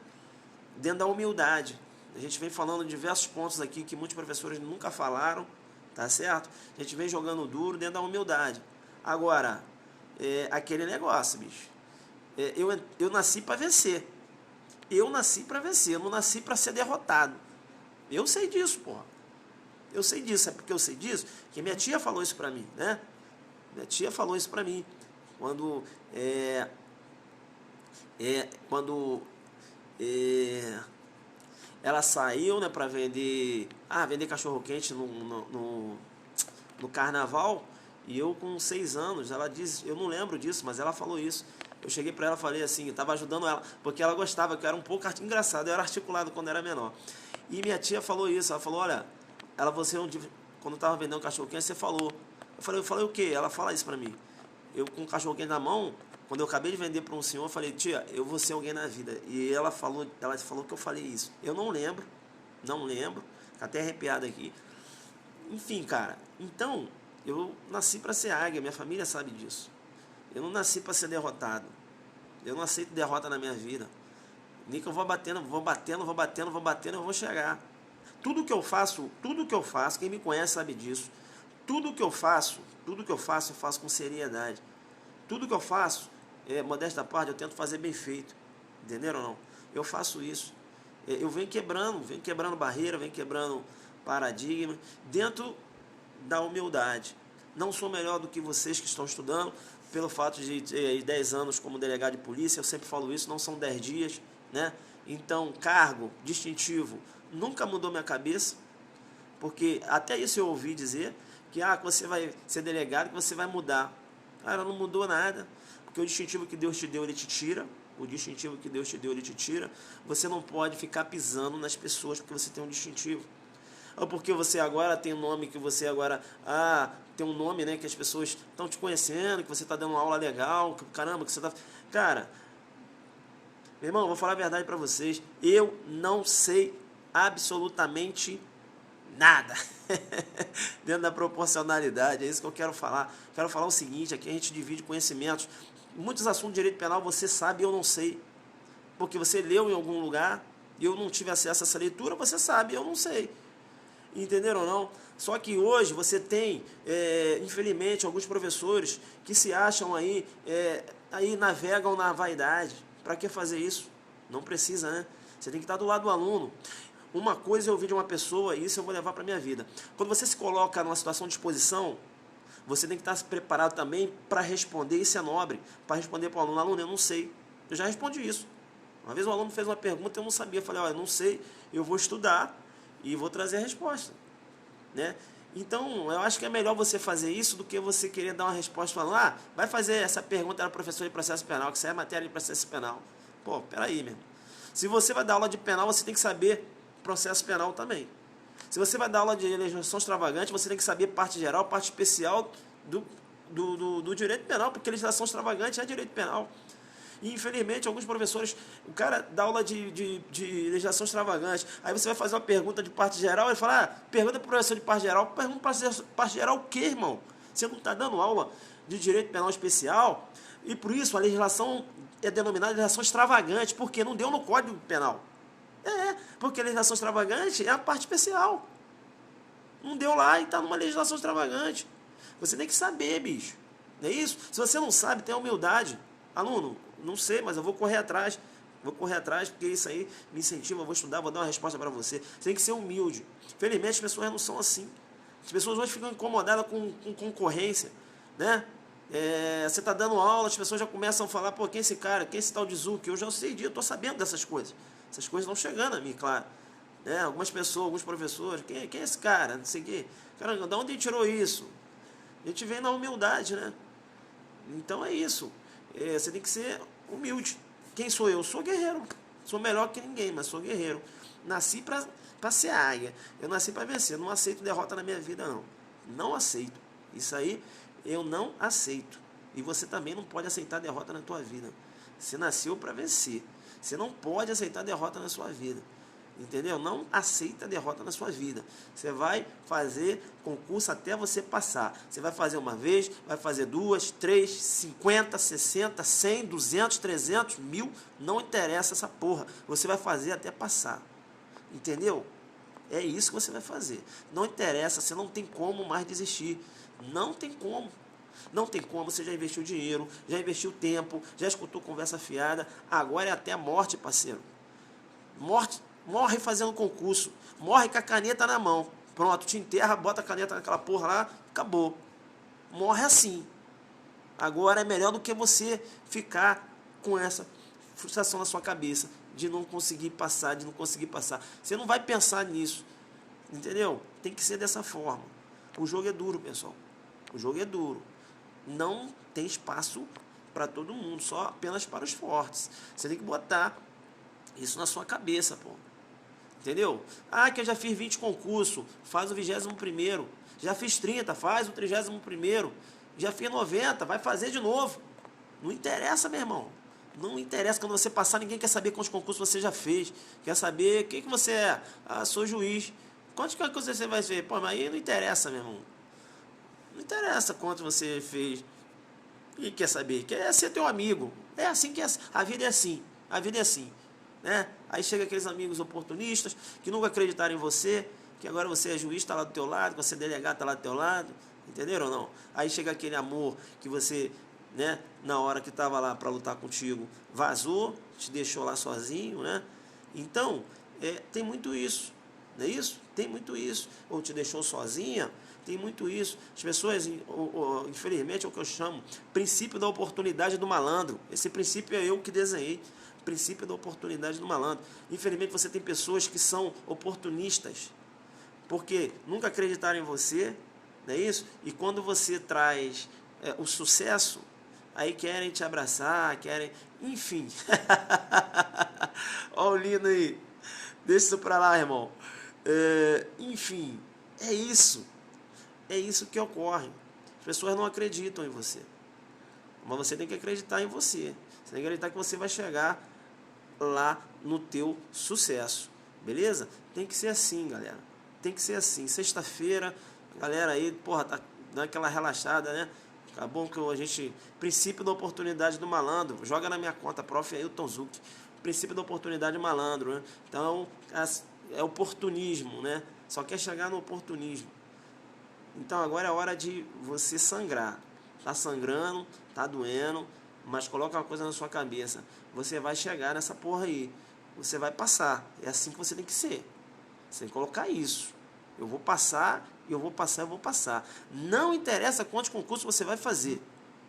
Dentro da humildade. A gente vem falando diversos pontos aqui que muitos professores nunca falaram, tá certo? A gente vem jogando duro dentro da humildade. Agora, aquele negócio, bicho. Eu nasci para vencer. Eu nasci para vencer, eu não nasci para ser derrotado. Eu sei disso, porra. Eu sei disso, sabe por que eu sei disso? Porque minha tia falou isso para mim, né? Minha tia falou isso para mim. Quando ela saiu, né, para vender cachorro-quente no carnaval, e eu com 6 anos, ela disse, eu não lembro disso, mas ela falou isso. Eu cheguei para ela e falei assim, eu estava ajudando ela, porque ela gostava, que eu era um pouco engraçado, eu era articulado quando era menor. E minha tia falou isso, ela falou, olha, quando eu estava vendendo cachorro-quente, você falou. Eu falei o quê? Ela fala isso para mim. Eu com o cachorro-quente na mão, quando eu acabei de vender para um senhor, eu falei, tia, eu vou ser alguém na vida. E ela falou que eu falei isso. Eu não lembro, até arrepiado aqui. Enfim, cara, então, eu nasci para ser águia, minha família sabe disso. Eu não nasci para ser derrotado. Eu não aceito derrota na minha vida. Nem que eu vou batendo, eu vou chegar. Tudo que eu faço, quem me conhece sabe disso. Tudo que eu faço, eu faço com seriedade. Tudo que eu faço, modéstia à parte, eu tento fazer bem feito. Entenderam ou não? Eu faço isso. Eu venho quebrando barreira, venho quebrando paradigma, dentro da humildade. Não sou melhor do que vocês que estão estudando, pelo fato de ter 10 anos como delegado de polícia, eu sempre falo isso, não são 10 dias, né? Então, cargo, distintivo, nunca mudou minha cabeça, porque até isso eu ouvi dizer, que você vai ser delegado, que você vai mudar. Cara, não mudou nada, porque o distintivo que Deus te deu, Ele te tira. O distintivo que Deus te deu, Ele te tira. Você não pode ficar pisando nas pessoas porque você tem um distintivo. Ou porque você agora tem um nome que você agora... tem um nome, né, que as pessoas estão te conhecendo, que você está dando uma aula legal, que caramba, que você está... Cara, meu irmão, vou falar a verdade para vocês. Eu não sei absolutamente nada. Dentro da proporcionalidade, é isso que eu quero falar. Quero falar o seguinte, aqui a gente divide conhecimentos. Muitos assuntos de direito penal você sabe e eu não sei. Porque você leu em algum lugar e eu não tive acesso a essa leitura, você sabe e eu não sei. Entenderam ou não? Só que hoje você tem, infelizmente, alguns professores que se acham aí navegam na vaidade. Para que fazer isso? Não precisa, né? Você tem que estar do lado do aluno. Uma coisa eu ouvi de uma pessoa, e isso eu vou levar para a minha vida. Quando você se coloca numa situação de exposição, você tem que estar preparado também para responder, isso é nobre, para responder para o aluno. Aluno, eu não sei. Eu já respondi isso. Uma vez o aluno fez uma pergunta e eu não sabia. Eu falei, olha, não sei, eu vou estudar e vou trazer a resposta. Né? Então, eu acho que é melhor você fazer isso do que você querer dar uma resposta falando, vai fazer essa pergunta para o professor de processo penal, que isso é matéria de processo penal. Pô, peraí, meu. Se você vai dar aula de penal, você tem que saber processo penal também. Se você vai dar aula de legislação extravagante, você tem que saber parte geral, parte especial do direito penal, porque legislação extravagante é direito penal. E, infelizmente, alguns professores, o cara dá aula de legislação extravagante, aí você vai fazer uma pergunta de parte geral, ele fala, pergunta para o professor de parte geral, pergunta para parte geral o quê, irmão? Você não está dando aula de direito penal especial, e por isso a legislação é denominada legislação extravagante, porque não deu no Código Penal. Porque a legislação extravagante é a parte especial. Não deu lá e está numa legislação extravagante. Você tem que saber, bicho. Não é isso? Se você não sabe, tenha humildade. Aluno, não sei, mas eu vou correr atrás. Vou correr atrás, porque isso aí me incentiva, eu vou estudar, vou dar uma resposta para você. Você tem que ser humilde. Felizmente, as pessoas não são assim. As pessoas hoje ficam incomodadas com concorrência, né? Você está dando aula, as pessoas já começam a falar, quem é esse cara? Quem é esse tal de Zuc? Eu já sei disso, eu estou sabendo dessas coisas. Essas coisas estão chegando a mim, claro. Algumas pessoas, alguns professores, quem é esse cara? Não sei o quê. Caramba, de onde ele tirou isso? A gente vem na humildade, né? Então é isso. Você tem que ser humilde. Quem sou eu? Sou guerreiro. Sou melhor que ninguém, mas sou guerreiro. Nasci para ser águia. Eu nasci para vencer. Eu não aceito derrota na minha vida, não. Não aceito. Isso aí eu não aceito. E você também não pode aceitar derrota na tua vida. Você nasceu para vencer. Você não pode aceitar derrota na sua vida. Entendeu? Não aceita derrota na sua vida. Você vai fazer concurso até você passar. Você vai fazer uma vez, vai fazer 2, 3, 50, 60, 100, 200, 300, 1000. Não interessa essa porra. Você vai fazer até passar. Entendeu? É isso que você vai fazer. Não interessa, você não tem como mais desistir. Não tem como. Não tem como, você já investiu dinheiro, já investiu tempo, já escutou conversa fiada. Agora é até a morte, parceiro. Morre fazendo concurso. Morre com a caneta na mão. Pronto, te enterra, bota a caneta naquela porra lá, acabou. Morre assim. Agora é melhor do que você ficar com essa frustração na sua cabeça de não conseguir passar, de não conseguir passar. Você não vai pensar nisso. Entendeu? Tem que ser dessa forma. O jogo é duro, pessoal. O jogo é duro. Não tem espaço para todo mundo, só apenas para os fortes. Você tem que botar isso na sua cabeça, pô. Entendeu? Ah, que eu já fiz 20 concursos, faz o 21º. Já fiz 30, faz o 31º. Já fiz 90, vai fazer de novo. Não interessa, meu irmão. Não interessa. Quando você passar, ninguém quer saber quantos concursos você já fez. Quer saber quem que você é. Ah, sou juiz. Quantos concursos você vai ver? Pô, mas aí não interessa, meu irmão. Não interessa quanto você fez. E quer saber? Quer ser teu amigo. É assim que é. A vida é assim. A vida é assim. Né? Aí chega aqueles amigos oportunistas que nunca acreditaram em você, que agora você é juiz, está lá do teu lado, que você é delegado, está lá do teu lado. Entenderam ou não? Aí chega aquele amor que você, né, na hora que estava lá para lutar contigo, vazou, te deixou lá sozinho, né? Então, tem muito isso. Não é isso? Tem muito isso. Ou te deixou sozinha, tem muito isso. As pessoas, infelizmente, é o que eu chamo princípio da oportunidade do malandro. Esse princípio é eu que desenhei. Princípio da oportunidade do malandro. Infelizmente, você tem pessoas que são oportunistas, porque nunca acreditaram em você, não é isso? E quando você traz o sucesso, aí querem te abraçar, querem... Enfim. Olha o Lino aí. Deixa isso pra lá, irmão. Enfim, é isso. É isso que ocorre. As pessoas não acreditam em você. Mas você tem que acreditar em você. Você tem que acreditar que você vai chegar lá no teu sucesso. Beleza? Tem que ser assim, galera. Tem que ser assim. Sexta-feira, galera aí, porra, tá dando aquela relaxada, né? Tá bom que a gente... Princípio da oportunidade do malandro. Joga na minha conta, prof. Ailton Zuc. Princípio da oportunidade do malandro, né? Então, é oportunismo, né? Só quer chegar no oportunismo. Então, agora é hora de você sangrar. Tá sangrando, tá doendo, mas coloca uma coisa na sua cabeça. Você vai chegar nessa porra aí. Você vai passar. É assim que você tem que ser. Você tem que colocar isso. Eu vou passar, eu vou passar, eu vou passar. Não interessa quantos concursos você vai fazer.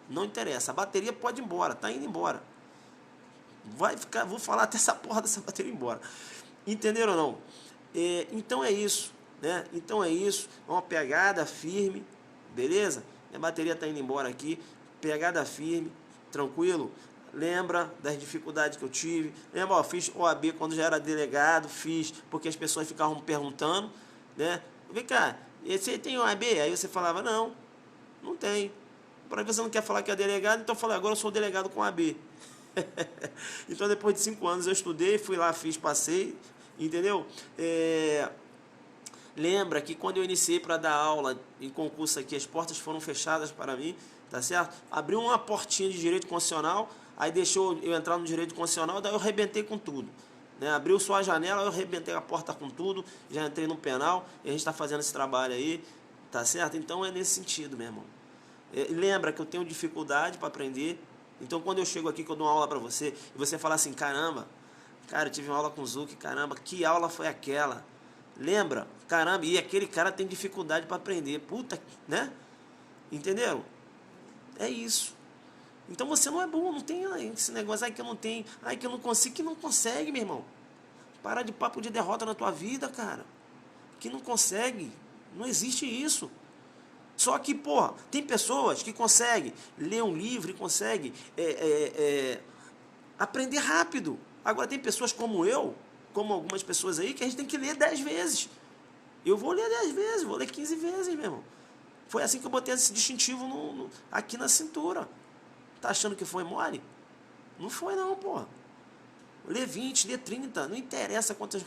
Não interessa. A bateria pode ir embora. Tá indo embora. Vai ficar, vou falar até essa porra dessa bateria ir embora. Entenderam ou não? Então é isso. Né? Então é isso. Uma pegada firme. Beleza? Minha bateria tá indo embora aqui. Pegada firme. Tranquilo? Lembra das dificuldades que eu tive? Lembra, ó, fiz OAB quando já era delegado, fiz porque as pessoas ficavam me perguntando, né? Vem cá, você tem OAB? Aí você falava, não tem. Para você não quer falar que é delegado, então eu falei, agora eu sou delegado com OAB. Então depois de 5 anos eu estudei, fui lá, fiz, passei, entendeu? Lembra que quando eu iniciei para dar aula em concurso aqui, as portas foram fechadas para mim, tá certo? Abriu uma portinha de direito constitucional, aí deixou eu entrar no direito constitucional, daí eu arrebentei com tudo. Né? Abriu só a janela, eu arrebentei a porta com tudo, já entrei no penal, e a gente está fazendo esse trabalho aí, tá certo? Então é nesse sentido, meu irmão. Lembra que eu tenho dificuldade para aprender, então quando eu chego aqui, que eu dou uma aula para você, e você fala assim, caramba, cara, eu tive uma aula com o Zuc, caramba, que aula foi aquela? Lembra? Caramba, e aquele cara tem dificuldade para aprender. Puta, né? Entenderam? É isso. Então você não é bom, não tem esse negócio, ai que eu não tenho, ai que eu não consigo, que não consegue, meu irmão. Para de papo de derrota na tua vida, cara. Que não consegue. Não existe isso. Só que, porra, tem pessoas que conseguem ler um livro e conseguem aprender rápido. Agora tem pessoas como eu, como algumas pessoas aí, que a gente tem que ler 10 vezes. Eu vou ler 10 vezes, vou ler 15 vezes, meu irmão. Foi assim que eu botei esse distintivo aqui na cintura. Tá achando que foi mole? Não foi não, porra. Lê 20, lê 30, não interessa quantas